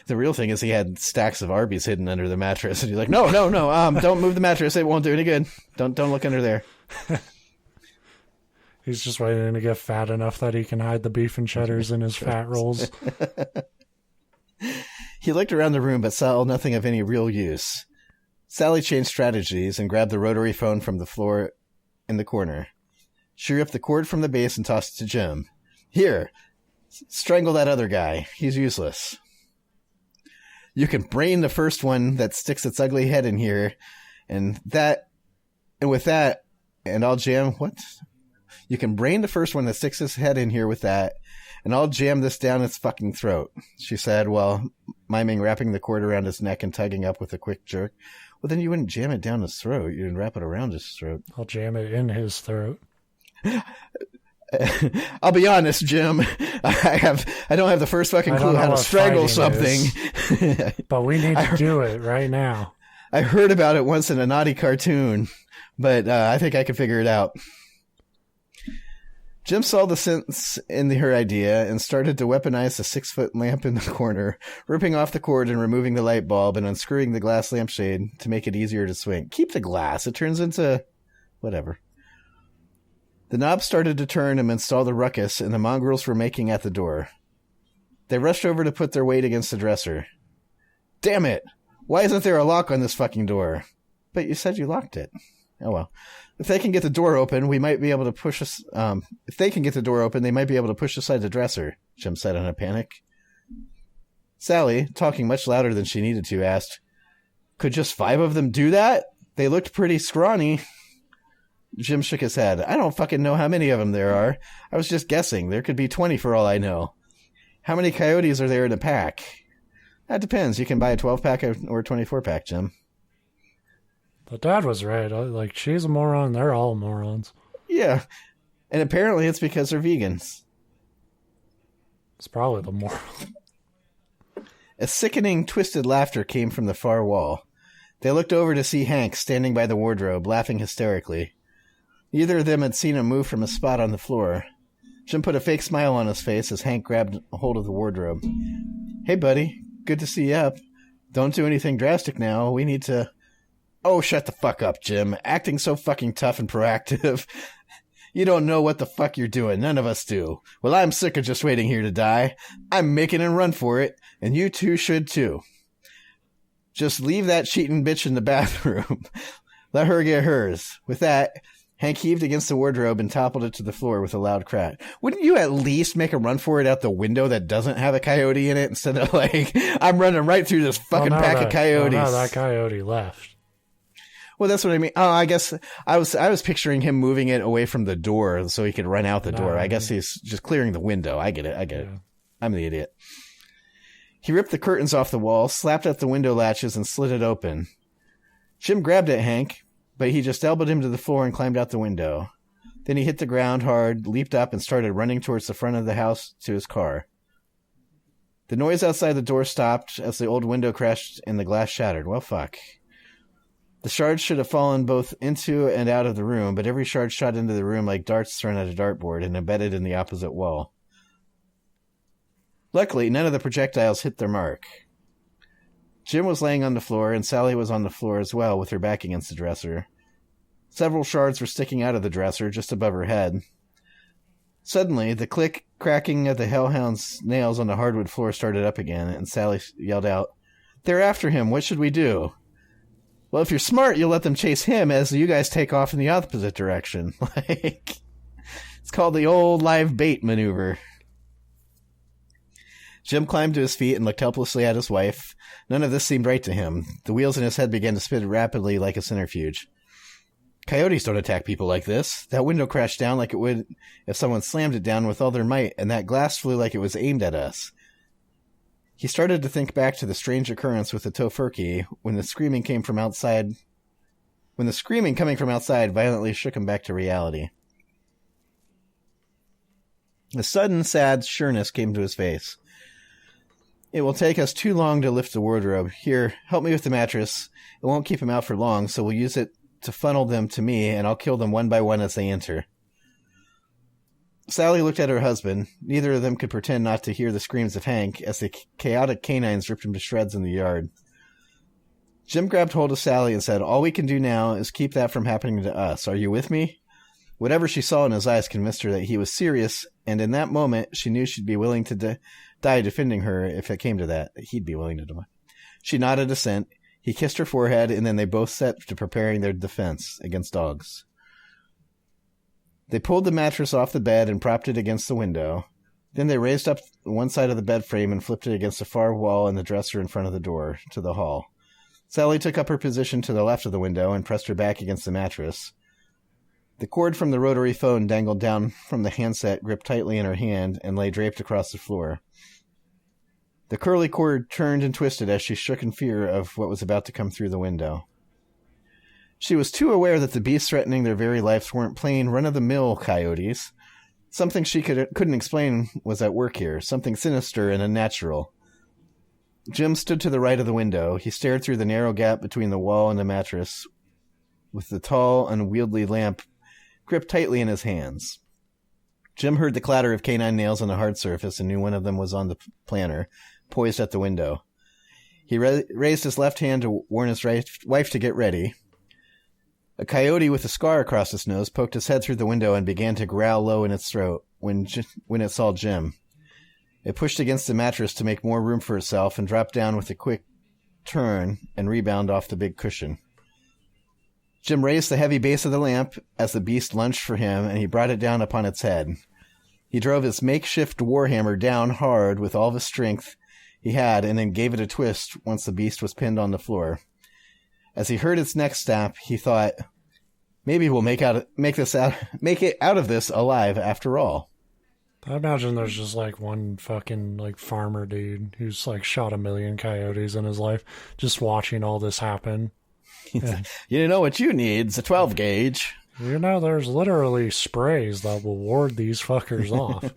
real thing is he had stacks of Arby's hidden under the mattress. And he's like, no, don't move the mattress. It won't do any good. Don't look under there. He's just waiting to get fat enough that he can hide the beef and cheddars in his fat rolls. He looked around the room but saw nothing of any real use. Sally changed strategies and grabbed the rotary phone from the floor in the corner. She ripped the cord from the base and tossed it to Jim. Here, strangle that other guy. He's useless. You can brain the first one that sticks its ugly head in here, and with that, and I'll jam... What? You can brain the first one that sticks its head in here with that, and I'll jam this down its fucking throat, she said, while miming wrapping the cord around his neck and tugging up with a quick jerk. Well, then you wouldn't jam it down his throat. You'd wrap it around his throat. I'll jam it in his throat. I'll be honest, Jim. I don't have the first fucking clue how to strangle something. But we need to do it right now. I heard about it once in a naughty cartoon. but I think I can figure it out. Jim saw the sense in her idea and started to weaponize the 6-foot lamp in the corner, ripping off the cord and removing the light bulb and unscrewing the glass lampshade to make it easier to swing. Keep the glass. It turns into... whatever. The knob started to turn amidst all the ruckus, and the mongrels were making at the door. They rushed over to put their weight against the dresser. Damn it! Why isn't there a lock on this fucking door? But you said you locked it. Oh well. If they can get the door open, we might be able to push us. If they can get the door open, they might be able to push aside the dresser, Jim said in a panic. Sally, talking much louder than she needed to, asked, "Could just 5 of them do that? They looked pretty scrawny." Jim shook his head. "I don't fucking know how many of them there are. I was just guessing. There could be 20 for all I know. How many coyotes are there in a pack?" "That depends. You can buy a 12-pack or a 24-pack, Jim." But Dad was right. Like, she's a moron. They're all morons. Yeah. And apparently it's because they're vegans. It's probably the moron. A sickening, twisted laughter came from the far wall. They looked over to see Hank standing by the wardrobe, laughing hysterically. Neither of them had seen him move from a spot on the floor. Jim put a fake smile on his face as Hank grabbed a hold of the wardrobe. "Hey, buddy. Good to see you up. Don't do anything drastic now. We need to..." "Oh, shut the fuck up, Jim. Acting so fucking tough and proactive. You don't know what the fuck you're doing. None of us do. Well, I'm sick of just waiting here to die. I'm making a run for it, and you two should too. Just leave that cheating bitch in the bathroom. Let her get hers." With that, Hank heaved against the wardrobe and toppled it to the floor with a loud crack. "Wouldn't you at least make a run for it out the window that doesn't have a coyote in it instead of like, I'm running right through this fucking pack of coyotes?" Well, no, that coyote left. Well, that's what I mean. Oh, I guess I was picturing him moving it away from the door so he could run out the door. I guess he's just clearing the window. I get it. Yeah. I'm the idiot. He ripped the curtains off the wall, slapped at the window latches, and slid it open. Jim grabbed at Hank, but he just elbowed him to the floor and climbed out the window. Then he hit the ground hard, leaped up, and started running towards the front of the house to his car. The noise outside the door stopped as the old window crashed and the glass shattered. Well, fuck. The shards should have fallen both into and out of the room, but every shard shot into the room like darts thrown at a dartboard and embedded in the opposite wall. Luckily, none of the projectiles hit their mark. Jim was laying on the floor, and Sally was on the floor as well, with her back against the dresser. Several shards were sticking out of the dresser, just above her head. Suddenly, the cracking of the hellhound's nails on the hardwood floor started up again, and Sally yelled out, "They're after him. What should we do?" "Well, if you're smart, you'll let them chase him as you guys take off in the opposite direction." It's called the old live bait maneuver. Jim climbed to his feet and looked helplessly at his wife. None of this seemed right to him. The wheels in his head began to spin rapidly like a centrifuge. "Coyotes don't attack people like this. That window crashed down like it would if someone slammed it down with all their might, and that glass flew like it was aimed at us." He started to think back to the strange occurrence with the tofurkey when the screaming coming from outside violently shook him back to reality. A sudden, sad sureness came to his face. "It will take us too long to lift the wardrobe. Here, help me with the mattress. It won't keep him out for long, so we'll use it to funnel them to me, and I'll kill them one by one as they enter." Sally looked at her husband. Neither of them could pretend not to hear the screams of Hank as the chaotic canines ripped him to shreds in the yard. Jim grabbed hold of Sally and said, "All we can do now is keep that from happening to us. Are you with me?" Whatever she saw in his eyes convinced her that he was serious, and in that moment she knew she'd be willing to die defending her if it came to that. He'd be willing to die. She nodded assent. He kissed her forehead, and then they both set to preparing their defense against dogs. They pulled the mattress off the bed and propped it against the window. Then they raised up one side of the bed frame and flipped it against the far wall and the dresser in front of the door to the hall. Sally took up her position to the left of the window and pressed her back against the mattress. The cord from the rotary phone dangled down from the handset, gripped tightly in her hand, and lay draped across the floor. The curly cord turned and twisted as she shook in fear of what was about to come through the window. She was too aware that the beasts threatening their very lives weren't plain run-of-the-mill coyotes. Something she couldn't explain was at work here, something sinister and unnatural. Jim stood to the right of the window. He stared through the narrow gap between the wall and the mattress. with the tall, unwieldy lamp gripped tightly in his hands. Jim heard the clatter of canine nails on the hard surface and knew one of them was on the planter, poised at the window. He raised his left hand to warn his wife to get ready. A coyote with a scar across its nose poked his head through the window and began to growl low in its throat when it saw Jim. It pushed against the mattress to make more room for itself and dropped down with a quick turn and rebound off the big cushion. Jim raised the heavy base of the lamp as the beast lunged for him, and he brought it down upon its head. He drove his makeshift warhammer down hard with all the strength he had, and then gave it a twist once the beast was pinned on the floor. As he heard its next snap, he thought, maybe we'll make it out of this alive after all. I imagine there's just like one fucking like farmer dude who's like shot 1 million coyotes in his life, just watching all this happen. Yeah. You know what you need? It's a 12 gauge. You know, there's literally sprays that will ward these fuckers off.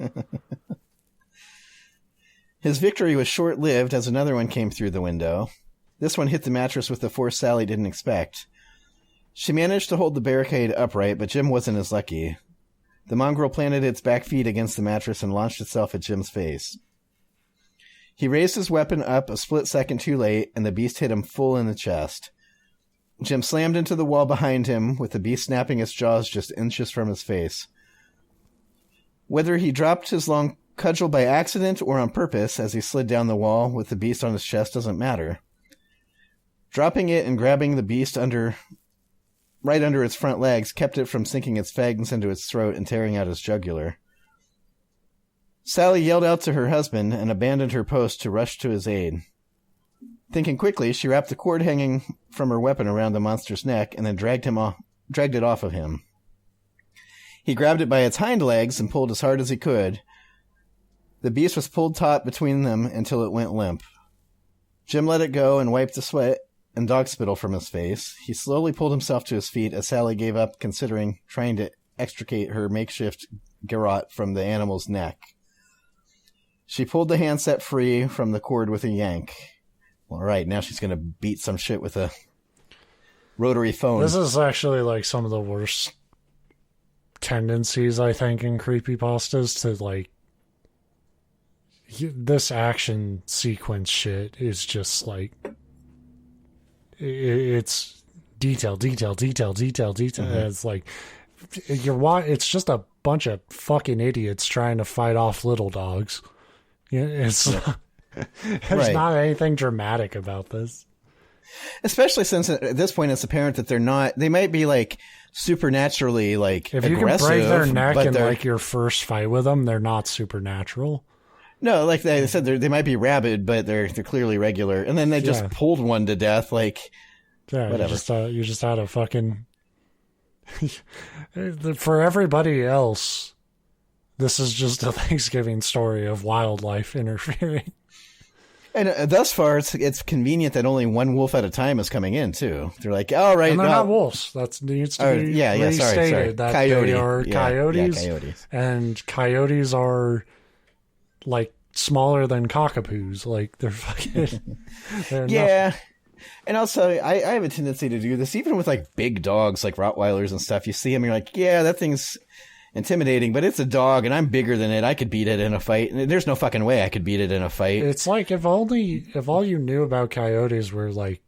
His victory was short-lived as another one came through the window. This one hit the mattress with the force Sally didn't expect. She managed to hold the barricade upright, but Jim wasn't as lucky. The mongrel planted its back feet against the mattress and launched itself at Jim's face. He raised his weapon up a split second too late, and the beast hit him full in the chest. Jim slammed into the wall behind him, with the beast snapping its jaws just inches from his face. Whether he dropped his long cudgel by accident or on purpose as he slid down the wall with the beast on his chest doesn't matter. Dropping it and grabbing the beast right under its front legs kept it from sinking its fangs into its throat and tearing out its jugular. Sally yelled out to her husband and abandoned her post to rush to his aid. Thinking quickly, she wrapped the cord hanging from her weapon around the monster's neck and then dragged it off of him. He grabbed it by its hind legs and pulled as hard as he could. The beast was pulled taut between them until it went limp. Jim let it go and wiped the sweat and dog spittle from his face. He slowly pulled himself to his feet as Sally gave up, considering trying to extricate her makeshift garrote from the animal's neck. She pulled the handset free from the cord with a yank. All right, now she's going to beat some shit with a rotary phone. This is actually like some of the worst tendencies, I think, in creepypastas to like... This action sequence shit is just like... It's detail. Mm-hmm. It's like... It's just a bunch of fucking idiots trying to fight off little dogs. It's... There's not anything dramatic about this. Especially since at this point it's apparent that they might be like supernaturally like if aggressive. You can break their neck in like your first fight with them, they're not supernatural. No, like they said, they might be rabid, but they're clearly regular. And then they just pulled one to death, like whatever. You just had a fucking... For everybody else, this is just a Thanksgiving story of wildlife interfering. And thus far, it's convenient that only one wolf at a time is coming in, too. They're like, all right. And they're not wolves. That needs to be restated. Sorry. That Coyote. They are coyotes. Yeah, coyotes. And coyotes are, like, smaller than cockapoos. Like, they're fucking... They're yeah. And also, I have a tendency to do this, even with, like, big dogs, like Rottweilers and stuff. You see them, you're like, yeah, that thing's intimidating, but it's a dog and I'm bigger than it. I could beat it in a fight. And there's no fucking way I could beat it in a fight. It's like if all you knew about coyotes were like,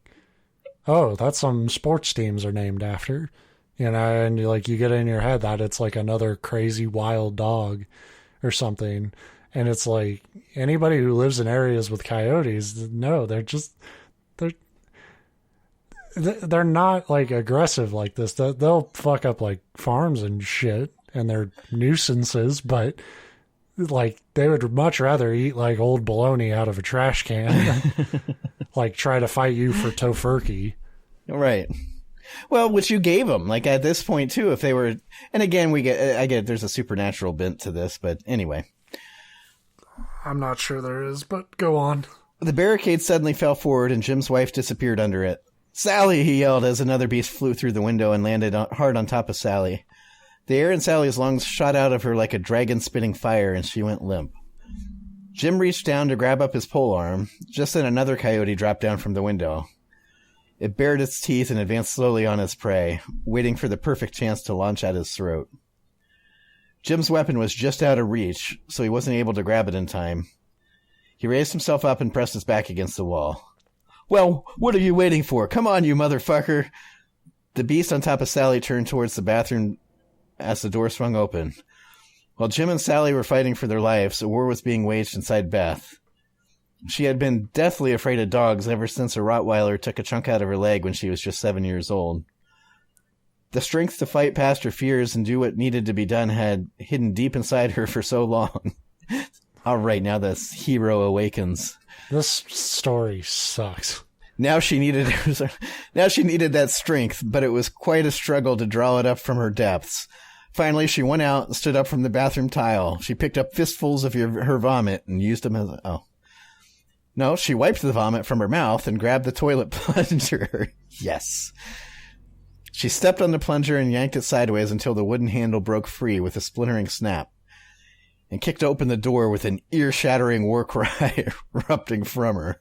oh, that's some sports teams are named after, and you get in your head that it's like another crazy wild dog or something. And it's like anybody who lives in areas with coyotes, no, they're not like aggressive like this. They'll fuck up like farms and shit. And they're nuisances, but like they would much rather eat like old bologna out of a trash can than like try to fight you for tofurkey. Right. Well, which you gave them, like at this point too, if they were, and again, I get there's a supernatural bent to this, but anyway. I'm not sure there is, but go on. The barricade suddenly fell forward and Jim's wife disappeared under it. Sally, he yelled as another beast flew through the window and landed hard on top of Sally. The air in Sally's lungs shot out of her like a dragon spitting fire, and she went limp. Jim reached down to grab up his polearm. Just then another coyote dropped down from the window. It bared its teeth and advanced slowly on its prey, waiting for the perfect chance to launch at his throat. Jim's weapon was just out of reach, so he wasn't able to grab it in time. He raised himself up and pressed his back against the wall. "Well, what are you waiting for? Come on, you motherfucker!" The beast on top of Sally turned towards the bathroom as the door swung open. While Jim and Sally were fighting for their lives, a war was being waged inside Beth. She had been deathly afraid of dogs ever since a Rottweiler took a chunk out of her leg when she was just 7 years old. The strength to fight past her fears and do what needed to be done had hidden deep inside her for so long. All right, now the hero awakens. This story sucks. Now she needed that strength, but it was quite a struggle to draw it up from her depths. Finally, she went out and stood up from the bathroom tile. She picked up fistfuls of her vomit and used them as... No, she wiped the vomit from her mouth and grabbed the toilet plunger. Yes. She stepped on the plunger and yanked it sideways until the wooden handle broke free with a splintering snap, and kicked open the door with an ear-shattering war cry erupting from her.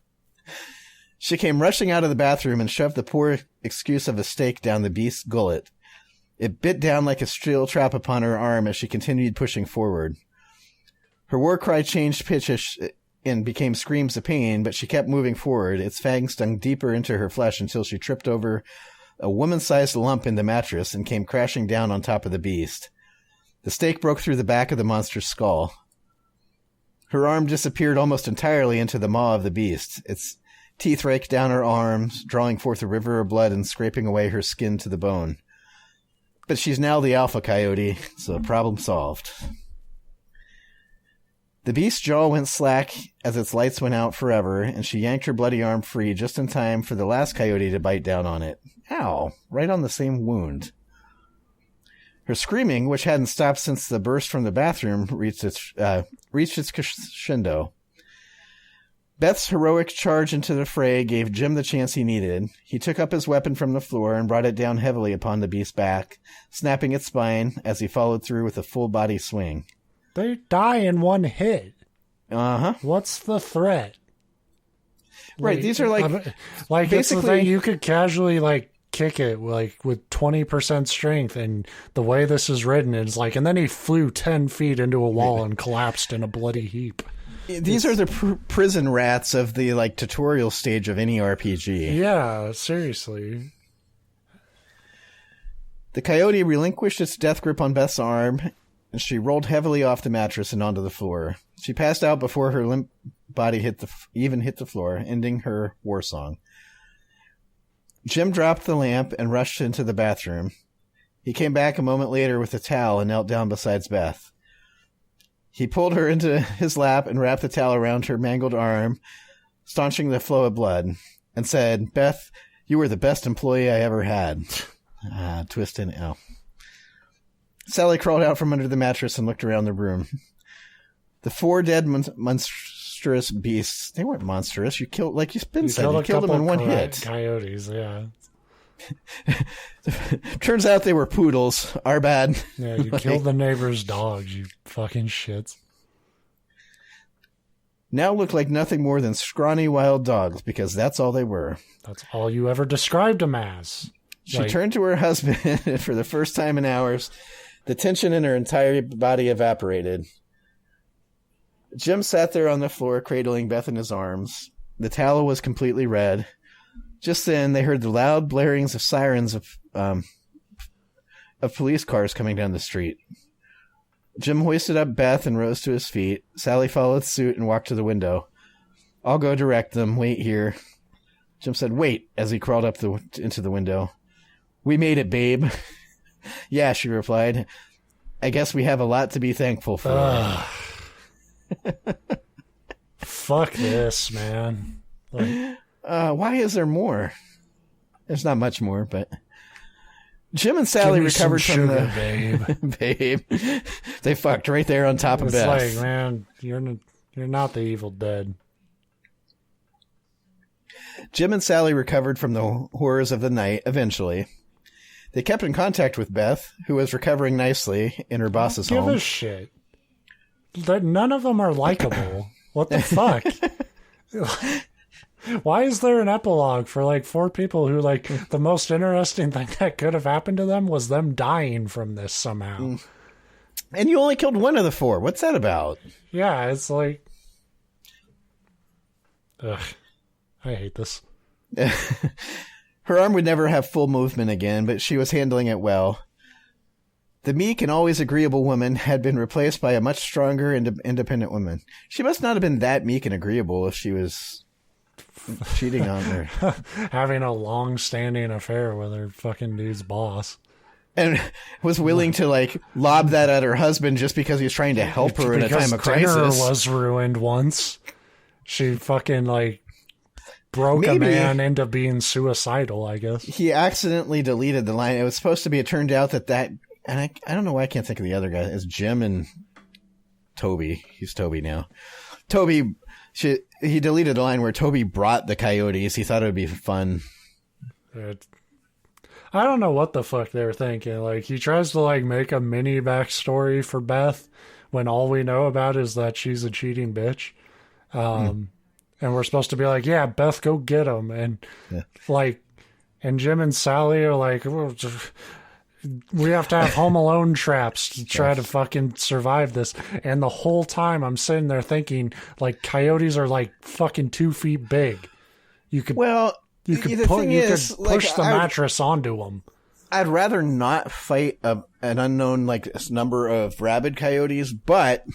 She came rushing out of the bathroom and shoved the poor excuse of a stake down the beast's gullet. It bit down like a steel trap upon her arm as she continued pushing forward. Her war cry changed pitch and became screams of pain, but she kept moving forward. Its fangs stung deeper into her flesh until she tripped over a woman-sized lump in the mattress and came crashing down on top of the beast. The stake broke through the back of the monster's skull. Her arm disappeared almost entirely into the maw of the beast. Its teeth raked down her arms, drawing forth a river of blood and scraping away her skin to the bone. But she's now the alpha coyote, so problem solved. The beast's jaw went slack as its lights went out forever, and she yanked her bloody arm free just in time for the last coyote to bite down on it. Ow! Right on the same wound. Her screaming, which hadn't stopped since the burst from the bathroom, reached its crescendo. Beth's heroic charge into the fray gave Jim the chance he needed. He took up his weapon from the floor and brought it down heavily upon the beast's back, snapping its spine as he followed through with a full-body swing. They die in one hit. Uh-huh. What's the threat? Right, these are like basically, it's the thing, you could casually kick it with 20% strength, and the way this is written is and then he flew 10 feet into a wall and collapsed in a bloody heap. These are the prison rats of the tutorial stage of any RPG. Yeah, seriously. The coyote relinquished its death grip on Beth's arm, and she rolled heavily off the mattress and onto the floor. She passed out before her limp body hit the floor, ending her war song. Jim dropped the lamp and rushed into the bathroom. He came back a moment later with a towel and knelt down beside Beth. He pulled her into his lap and wrapped the towel around her mangled arm, staunching the flow of blood, and said, "Beth, you were the best employee I ever had." Twist in L. Sally crawled out from under the mattress and looked around the room. The 4 dead monstrous beasts, they weren't monstrous. You killed, like you've been said, you killed them in one hit. Coyotes, yeah. Turns out they were poodles. Our bad. Yeah, you killed the neighbor's dogs, you fucking shits. Now looked like nothing more than scrawny wild dogs, because that's all they were. That's all you ever described them as. She turned to her husband, and for the first time in hours, the tension in her entire body evaporated. Jim sat there on the floor, cradling Beth in his arms. The towel was completely red. Just then, they heard the loud blarings of sirens of police cars coming down the street. Jim hoisted up Beth and rose to his feet. Sally followed suit and walked to the window. "I'll go direct them. Wait here." Jim said, "Wait," as he crawled up into the window. "We made it, babe." "Yeah," she replied. "I guess we have a lot to be thankful for." Fuck this, man. Why is there more? There's not much more, but Jim and Sally recovered from the babe. They fucked right there on top of Beth. It's man, you're not the Evil Dead. Jim and Sally recovered from the horrors of the night eventually. They kept in contact with Beth, who was recovering nicely in her boss's home. Give a shit. None of them are likable. What the fuck? Why is there an epilogue for like 4 people who like the most interesting thing that could have happened to them was them dying from this somehow? And you only killed one of the 4. What's that about? Yeah, it's like, ugh, I hate this. Her arm would never have full movement again, but she was handling it well. The meek and always agreeable woman had been replaced by a much stronger and independent woman. She must not have been that meek and agreeable if she was cheating on her. Having a long-standing affair with her fucking dude's boss. And was willing to, like, lob that at her husband just because he was trying to help her in a time of crisis. Dinner was ruined once. She fucking, like, broke a man into being suicidal, I guess. He accidentally deleted the line. It was supposed to be, it turned out that and I don't know why I can't think of the other guy. It's Jim and Toby. He's Toby now. Toby, he deleted a line where Toby brought the coyotes. He thought it would be fun. I don't know what the fuck they were thinking. Like, he tries to, like, make a mini backstory for Beth when all we know about is that she's a cheating bitch. And we're supposed to be like, yeah, Beth, go get him. And, like, and Jim and Sally are like, we have to have Home Alone traps to try to fucking survive this. And the whole time I'm sitting there thinking, like, coyotes are like fucking 2 feet big. You could push the mattress onto them. I'd rather not fight an unknown like number of rabid coyotes, but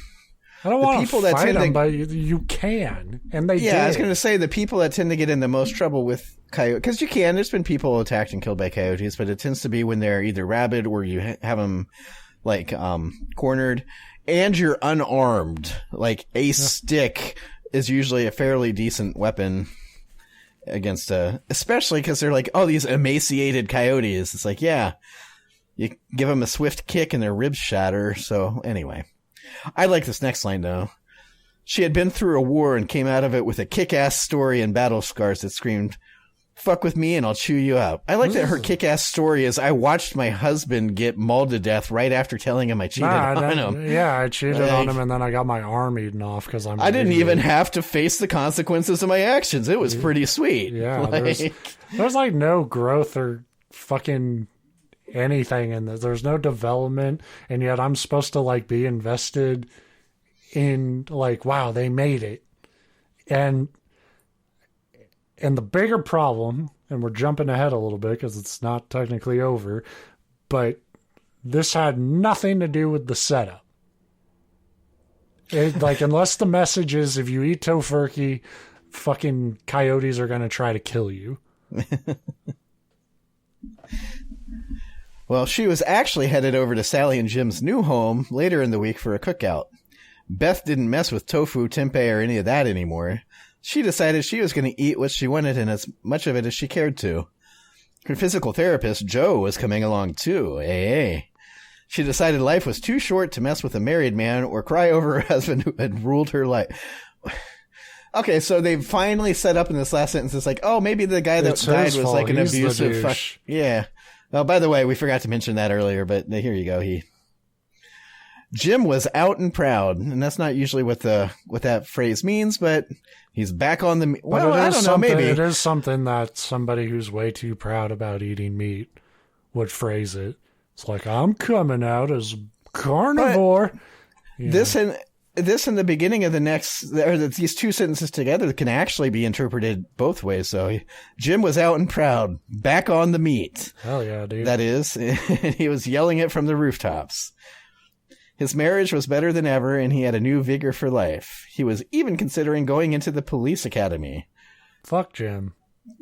I don't want to fight them, but you can, and they did. I was going to say the people that tend to get in the most trouble with coyotes, because you can. There's been people attacked and killed by coyotes, but it tends to be when they're either rabid or you have them like cornered, and you're unarmed. Like a stick is usually a fairly decent weapon against especially because they're like, oh, these emaciated coyotes. It's like, yeah, you give them a swift kick and their ribs shatter. So anyway. I like this next line, though. She had been through a war and came out of it with a kick-ass story and battle scars that screamed, fuck with me and I'll chew you up. I like that her kick-ass story is I watched my husband get mauled to death right after telling him I cheated on him. Yeah, I cheated on him and then I got my arm eaten off because I didn't even have to face the consequences of my actions. It was pretty sweet. Yeah, there's like no growth or fucking anything in this. There's no development, and yet I'm supposed to like be invested in like, wow, they made it. And the bigger problem, and we're jumping ahead a little bit because it's not technically over, but this had nothing to do with the setup. Like, unless the message is if you eat tofurkey, fucking coyotes are going to try to kill you. Well, she was actually headed over to Sally and Jim's new home later in the week for a cookout. Beth didn't mess with tofu, tempeh, or any of that anymore. She decided she was going to eat what she wanted and as much of it as she cared to. Her physical therapist, Joe, was coming along too. AA. She decided life was too short to mess with a married man or cry over her husband who had ruled her life. Okay, so they finally set up in this last sentence. It's like, oh, maybe the guy that died was like an abusive fuck. Yeah. Oh, by the way, we forgot to mention that earlier, but here you go. Jim was out and proud, and that's not usually what that phrase means, but he's back on the. Well, I don't know. Maybe it is something that somebody who's way too proud about eating meat would phrase it. It's like, I'm coming out as carnivore. This and the beginning of the next, or these two sentences together can actually be interpreted both ways. So Jim was out and proud, back on the meat. Hell yeah, dude. That is, he was yelling it from the rooftops. His marriage was better than ever, and he had a new vigor for life. He was even considering going into the police academy. Fuck Jim.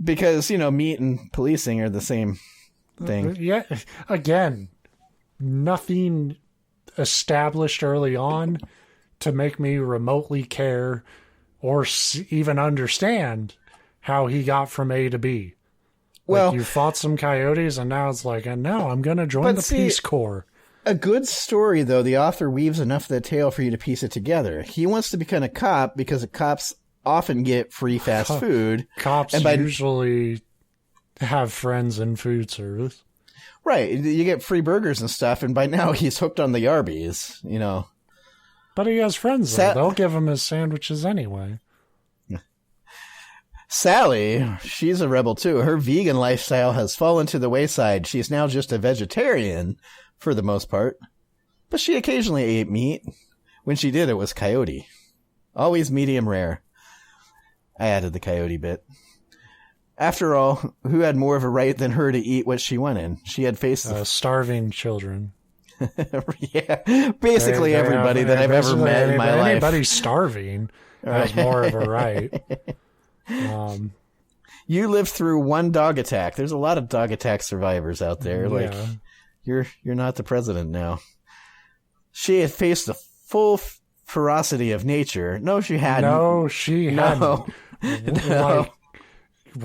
Because, meat and policing are the same thing. Yeah, again, nothing established early on to make me remotely care or even understand how he got from A to B. Well, you fought some coyotes, and now it's like, and now I'm going to join the Peace Corps. A good story, though, the author weaves enough of the tale for you to piece it together. He wants to become a cop because cops often get free fast food. Cops usually have friends in food service. Right. You get free burgers and stuff, and by now he's hooked on the Arby's, But he has friends, though. They'll give him his sandwiches anyway. Sally, she's a rebel too. Her vegan lifestyle has fallen to the wayside. She's now just a vegetarian for the most part. But she occasionally ate meat. When she did, it was coyote. Always medium rare. I added the coyote bit. After all, who had more of a right than her to eat what she wanted? She had faced starving children. Yeah, basically everybody that I've ever met in my life. Anybody starving has more of a right. You lived through one dog attack. There's a lot of dog attack survivors out there. Yeah. Like, you're not the president now. She had faced the full ferocity of nature. No, she hadn't. No, she hadn't. No. Like,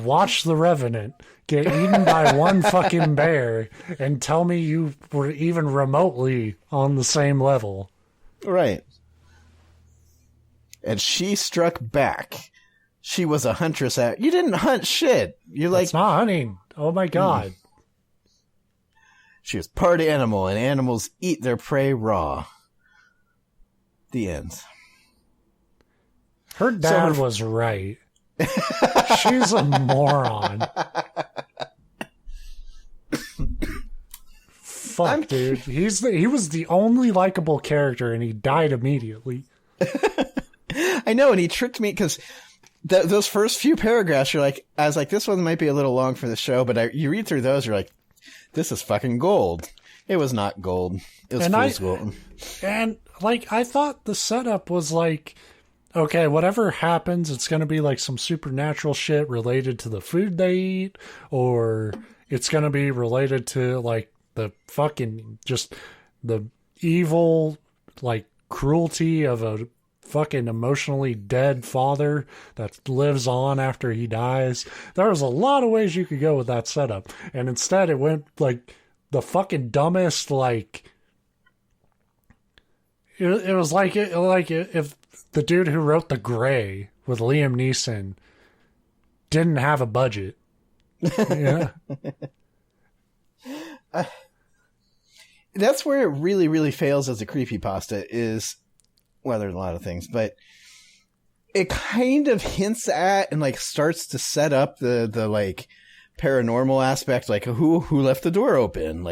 watch The Revenant get eaten by one fucking bear and tell me you were even remotely on the same level. Right. And she struck back. She was a huntress. You didn't hunt shit. You're like... It's not hunting. Oh my God. She was part animal, and animals eat their prey raw. The end. Her dad was right. She's a moron. Fuck, dude. He was the only likable character, and he died immediately. I know, and he tricked me because those first few paragraphs, I was like, this one might be a little long for the show, but you read through those, you're like, this is fucking gold. It was not gold. It was fool's gold. And, I thought the setup was like, okay, whatever happens, it's going to be like some supernatural shit related to the food they eat, or it's going to be related to, the fucking, just the evil, cruelty of a fucking emotionally dead father that lives on after he dies. There was a lot of ways you could go with that setup. And instead it went the fucking dumbest, it was like if the dude who wrote The Gray with Liam Neeson didn't have a budget. Yeah. That's where it really, really fails as a creepypasta is, well, there's a lot of things, but it kind of hints at and starts to set up the paranormal aspect, who left the door open,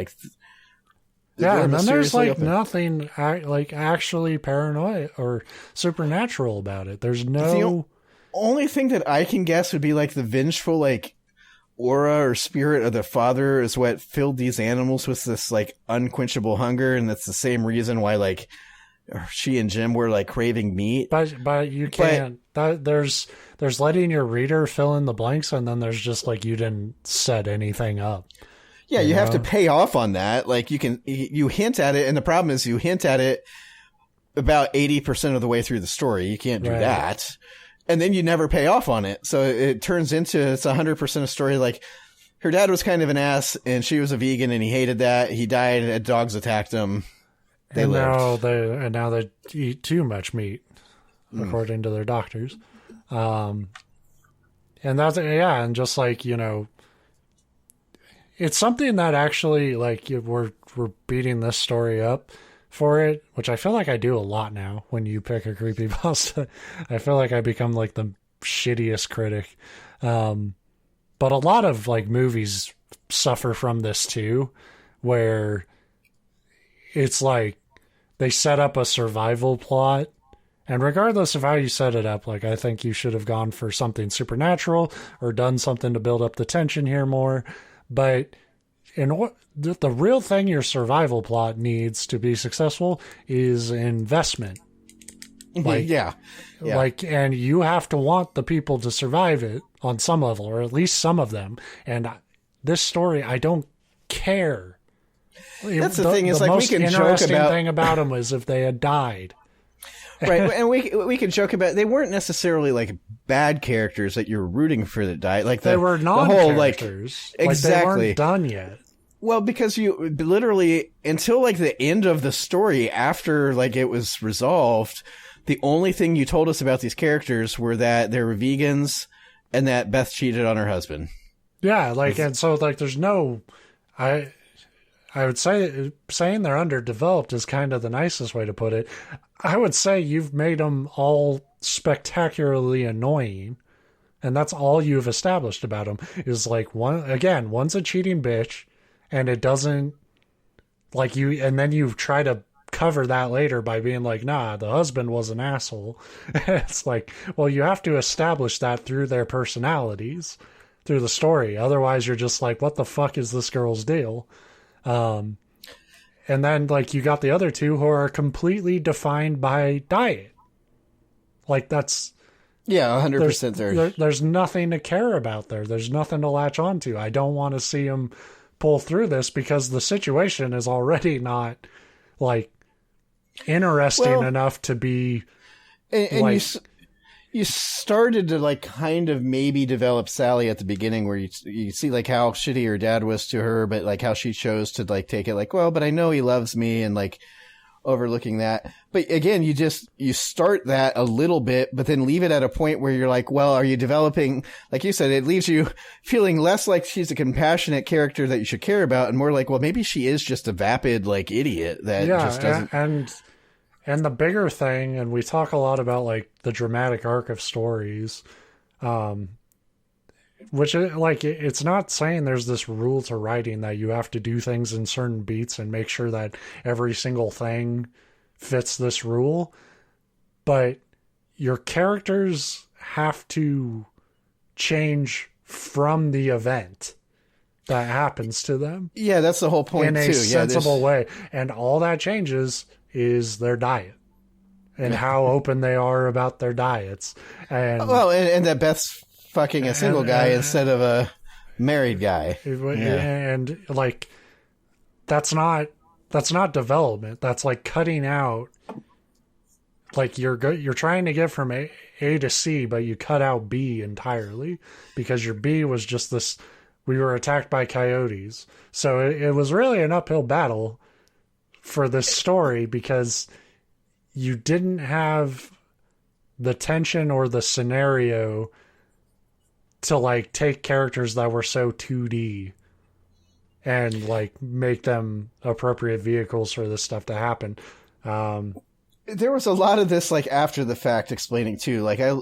yeah, and then there's nothing actually paranoid or supernatural about it. There's no. The only thing that I can guess would be the vengeful aura or spirit of the father is what filled these animals with this unquenchable hunger, and that's the same reason why she and Jim were craving meat. But you can't. There's letting your reader fill in the blanks, and then there's just you didn't set anything up. Yeah, you have to pay off on that. You hint at it, and the problem is you hint at it about 80% of the way through the story. You can't do that. And then you never pay off on it. So it turns into it's 100% a story her dad was kind of an ass, and she was a vegan, and he hated that. He died, and dogs attacked him. They lived. Now they eat too much meat, according to their doctors. And that's, and just it's something that actually, we're beating this story up for it, which I feel like I do a lot now when you pick a creepypasta. I feel like I become the shittiest critic. But a lot of movies suffer from this too, where it's they set up a survival plot, and regardless of how you set it up, I think you should have gone for something supernatural or done something to build up the tension here more. But the real thing your survival plot needs to be successful is investment. Yeah. And you have to want the people to survive it on some level, or at least some of them. And this story, I don't care. That's the thing is the we can joke about. The most interesting thing about them was if they had died. Right, and we can joke about they weren't necessarily bad characters that you're rooting for that died. They were non-characters. Exactly. They weren't done yet. Well, because you literally until the end of the story, after it was resolved, the only thing you told us about these characters were that they were vegans and that Beth cheated on her husband. Yeah, and so there's no, I would say saying they're underdeveloped is kind of the nicest way to put it. I would say you've made them all spectacularly annoying And that's all you've established about him is like one's a cheating bitch and it doesn't like you, and then you try to cover that later by being like, nah, the husband was an asshole. It's like, well, you have to establish that through their personalities, through the story. Otherwise you're just like, what the fuck is this girl's deal? And then like you got the other two who are completely defined by diet. Like that's, yeah, 100% there. There's nothing to care about there. There's nothing to latch onto. I don't want to see him pull through this because the situation is already not like interesting enough to be. And like, you started to like kind of maybe develop Sally at the beginning, where you see like how shitty her dad was to her, but like how she chose to like take it like, well, but I know he loves me, and like overlooking that. But again, you start that a little bit, but then leave it at a point where you're like, well, are you developing, like you said, it leaves you feeling less like she's a compassionate character that you should care about, and more like, well, maybe she is just a vapid like idiot that just doesn't. And the bigger thing, and we talk a lot about like the dramatic arc of stories, which like it's not saying there's this rule to writing that you have to do things in certain beats and make sure that every single thing fits this rule, but your characters have to change from the event that happens to them. Yeah, that's the whole point in a too. sensible way, and all that changes is their diet and how open they are about their diets. And and that Beth's fucking a single guy instead of a married guy. And like, that's not development. That's like cutting out, like you're trying to get from A to C, but you cut out B entirely because your B was just this, we were attacked by coyotes. So it was really an uphill battle for this story because you didn't have the tension or the scenario to like take characters that were so 2D and like make them appropriate vehicles for this stuff to happen. There was a lot of this like after the fact explaining too. Like I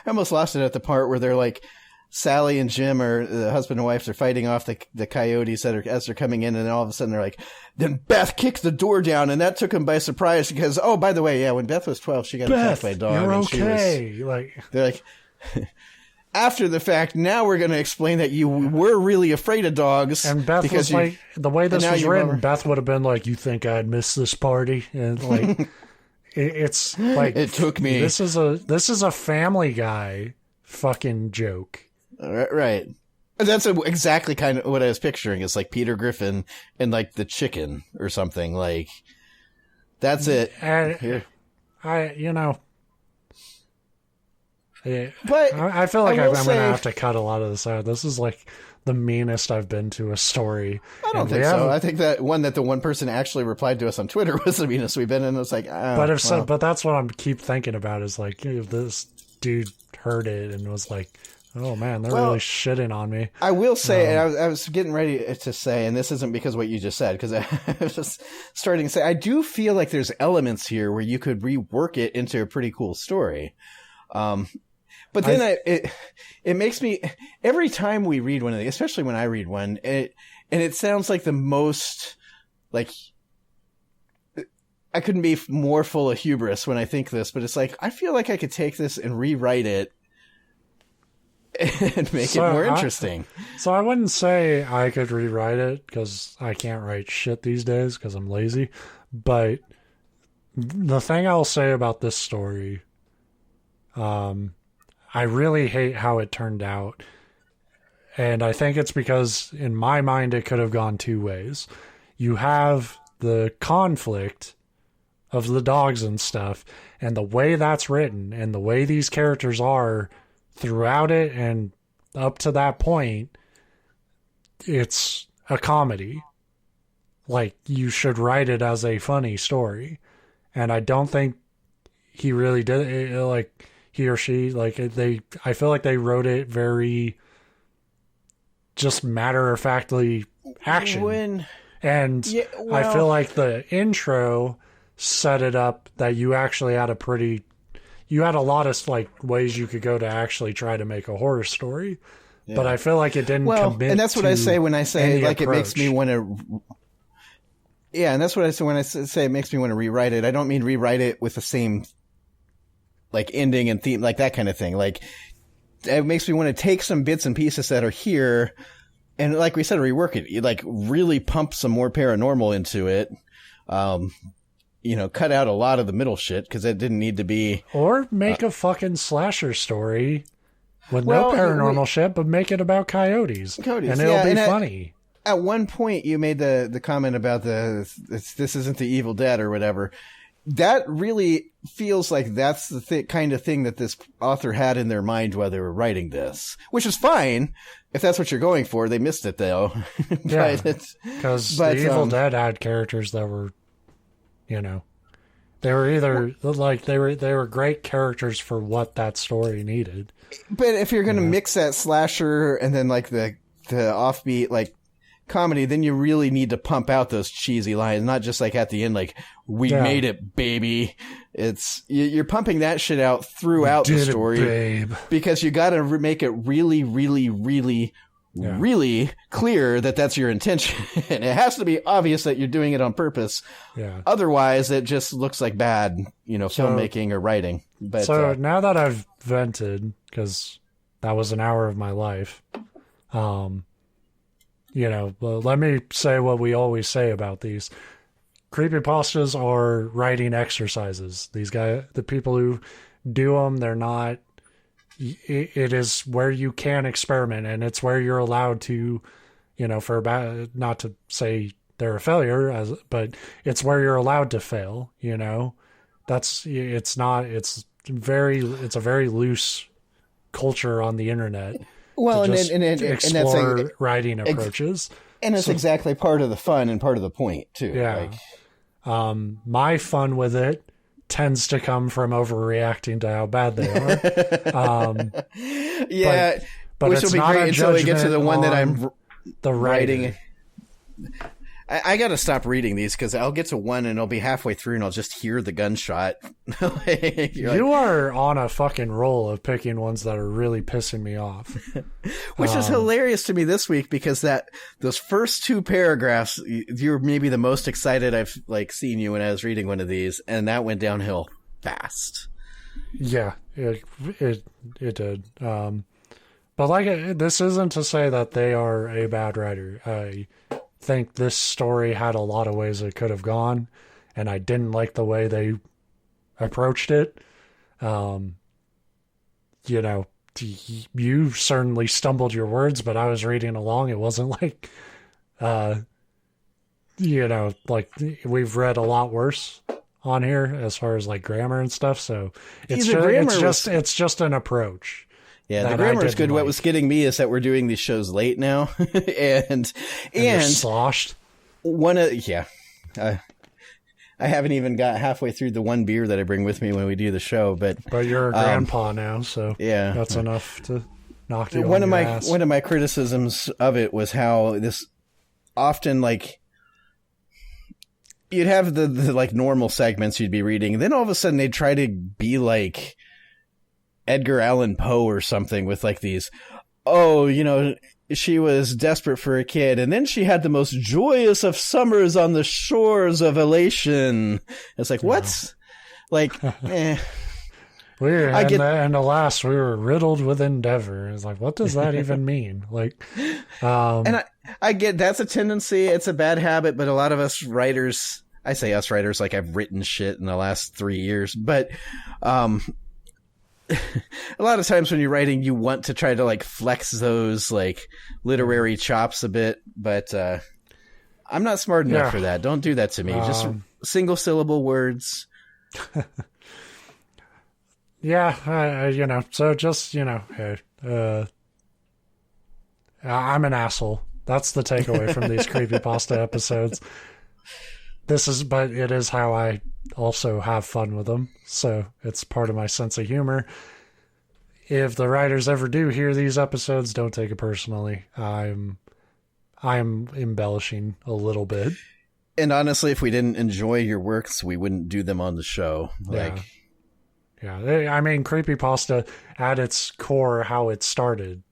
almost lost it at the part where they're like, Sally and Jim, or the husband and wife, are fighting off the coyotes that are as they're coming in, and then all of a sudden they're like, then Beth kicked the door down, and that took them by surprise because, oh, by the way, yeah, when Beth was 12, she got attacked by a dog. You're and okay. They're like, after the fact, now we're going to explain that you were really afraid of dogs. And Beth was like, the way this was written, Beth would have been like, you think I'd miss this party? And like, it's like, it took me. This is a Family Guy fucking joke. Right. That's exactly kind of what I was picturing. It's like Peter Griffin and like the chicken or something. Like, that's it. And but I feel like I'm going to have to cut a lot of this out. This is like the meanest I've been to a story. I don't think so. I think that the one person actually replied to us on Twitter was the meanest we've been, and it was like, oh, but that's what I keep thinking about is like, if this dude heard it and was like, oh man, they're really shitting on me. I will say, and I was getting ready to say, and this isn't because of what you just said, because I was just starting to say, I do feel like there's elements here where you could rework it into a pretty cool story. But then it makes me, every time we read one of these, especially when I read one, and it sounds like the most, like, I couldn't be more full of hubris when I think this, but it's like, I feel like I could take this and rewrite it and make it more interesting. So I wouldn't say I could rewrite it because I can't write shit these days because I'm lazy. But the thing I'll say about this story, I really hate how it turned out. And I think it's because in my mind it could have gone two ways. You have the conflict of the dogs and stuff, and the way that's written and the way these characters are throughout it and up to that point, it's a comedy. Like, you should write it as a funny story. And I don't think he really did it, like, he or she, like, I feel like they wrote it very just matter-of-factly action. I feel like the intro set it up that you actually had you had a lot of like ways you could go to actually try to make a horror story, but I feel like it didn't commit. And that's what I say when I say like approach. It makes me want to. Yeah, and that's what I say when I say it makes me want to rewrite it. I don't mean rewrite it with the same like ending and theme, like that kind of thing. Like it makes me want to take some bits and pieces that are here, and like we said, rework it. You like really pump some more paranormal into it. Cut out a lot of the middle shit because it didn't need to be. Or make a fucking slasher story with no paranormal shit, but make it about coyotes. And it'll be funny. At one point, you made the comment about this isn't the Evil Dead or whatever. That really feels like that's the kind of thing that this author had in their mind while they were writing this, which is fine if that's what you're going for. They missed it though. Yeah, because the Evil Dead had characters that were, they were either like they were great characters for what that story needed. But if you're going to mix that slasher and then like the offbeat like comedy, then you really need to pump out those cheesy lines, not just like at the end, like we made it, baby. It's you're pumping that shit out throughout the story, because you got to make it really, really, really, really clear that that's your intention. It has to be obvious that you're doing it on purpose. Yeah. Otherwise, it just looks like bad, filmmaking or writing. But so now that I've vented, because that was an hour of my life, let me say what we always say about these. Creepypastas are writing exercises. These guys, the people who do them, they're not, it is where you can experiment, and it's where you're allowed to, not to say they're a failure, but it's where you're allowed to fail, it's a very loose culture on the and explore that's writing approaches, and it's exactly part of the fun and part of the point too. Yeah, my fun with it tends to come from overreacting to how bad they are. But which will be great until we get to the one that I'm writing. I got to stop reading these because I'll get to one and I'll be halfway through and I'll just hear the gunshot. You are on a fucking roll of picking ones that are really pissing me off. Which is hilarious to me this week because those first two paragraphs, you're maybe the most excited I've seen you when I was reading one of these, and that went downhill fast. Yeah, it did. But this isn't to say that they are a bad writer. I think this story had a lot of ways it could have gone, and I didn't like the way they approached it. You certainly stumbled your words, but I was reading along. It wasn't like, we've read a lot worse on here as far as grammar and stuff. So it's just an approach. Yeah, the grammar is good. What was getting me is that we're doing these shows late now, and you're sloshed. I haven't even got halfway through the one beer that I bring with me when we do the show, but you're a grandpa now, so that's enough to knock you on your ass. One of my criticisms of it was how this often you'd have the normal segments you'd be reading, and then all of a sudden they'd try to be like Edgar Allan Poe or something with these, she was desperate for a kid, and then she had the most joyous of summers on the shores of elation. It's what? And alas, we were riddled with endeavor. It's what does that even mean? And I get that's a tendency. It's a bad habit, but a lot of us writers, I say us writers, I've written shit in the last 3 years, but, a lot of times when you're writing, you want to try to flex those literary chops a bit, but I'm not smart enough for that. Don't do that to me. Just single syllable words. So just hey, I'm an asshole. That's the takeaway from these creepypasta episodes. But it is how I also have fun with them, so it's part of my sense of humor. If the writers ever do hear these episodes, don't take it personally. I'm embellishing a little bit. And honestly, if we didn't enjoy your works, we wouldn't do them on the show. Yeah, I mean, creepypasta at its core, how it started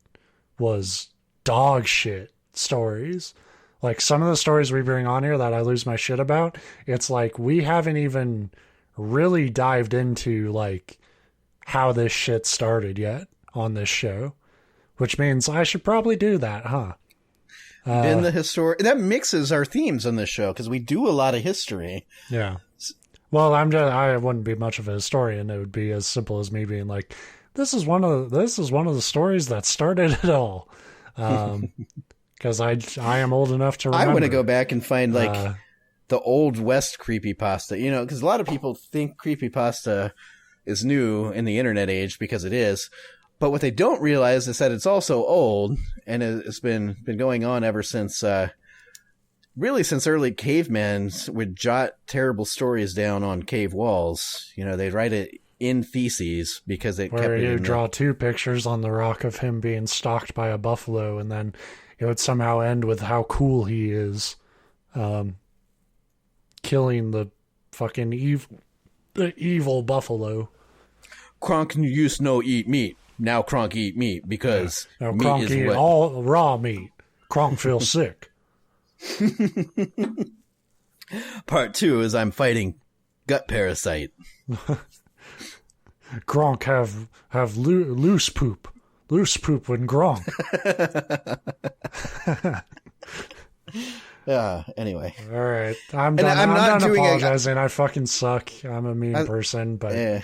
was dog shit stories. Like some of the stories we bring on here that I lose my shit about, it's like we haven't even really dived into like how this shit started yet on this show, which means I should probably do that, huh? Been the historic that mixes our themes on this show because we do a lot of history. Yeah. Well, I wouldn't be much of a historian. It would be as simple as me being like, this is one of the stories that started it all. Because I am old enough to remember. I want to go back and find like the old West creepypasta, you know, because a lot of people think creepypasta is new in the internet age because it is. But what they don't realize is that it's also old, and it's been going on ever since, really since early cavemen would jot terrible stories down on cave walls. You know, they'd write it in feces because it kept it you in draw two pictures on the rock of him being stalked by a buffalo, and then it would somehow end with how cool he is, killing the fucking evil buffalo. Kronk used no eat meat. Now Kronk eat meat because Now meat Kronk is eat what... all raw meat. Kronk feels sick. Part 2 is I'm fighting gut parasite. Gronk have loose poop. Loose poop when Gronk. Anyway. All right. I'm done, I'm done apologizing. I fucking suck. I'm a mean person, but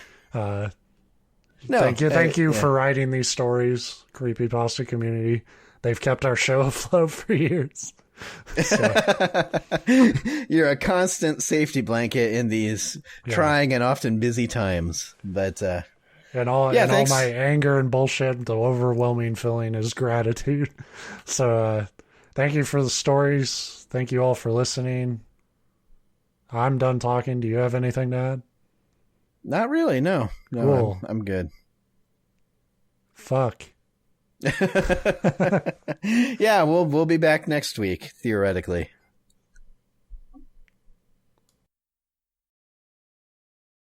thank you for writing these stories, creepypasta community. They've kept our show afloat for years. So. You're a constant safety blanket in these trying and often busy times. But all my anger and bullshit, the overwhelming feeling is gratitude. So thank you for the stories. Thank you all for listening. I'm done talking. Do you have anything to add? Not really, no. Cool. I'm good. Fuck. Yeah, we'll be back next week, theoretically.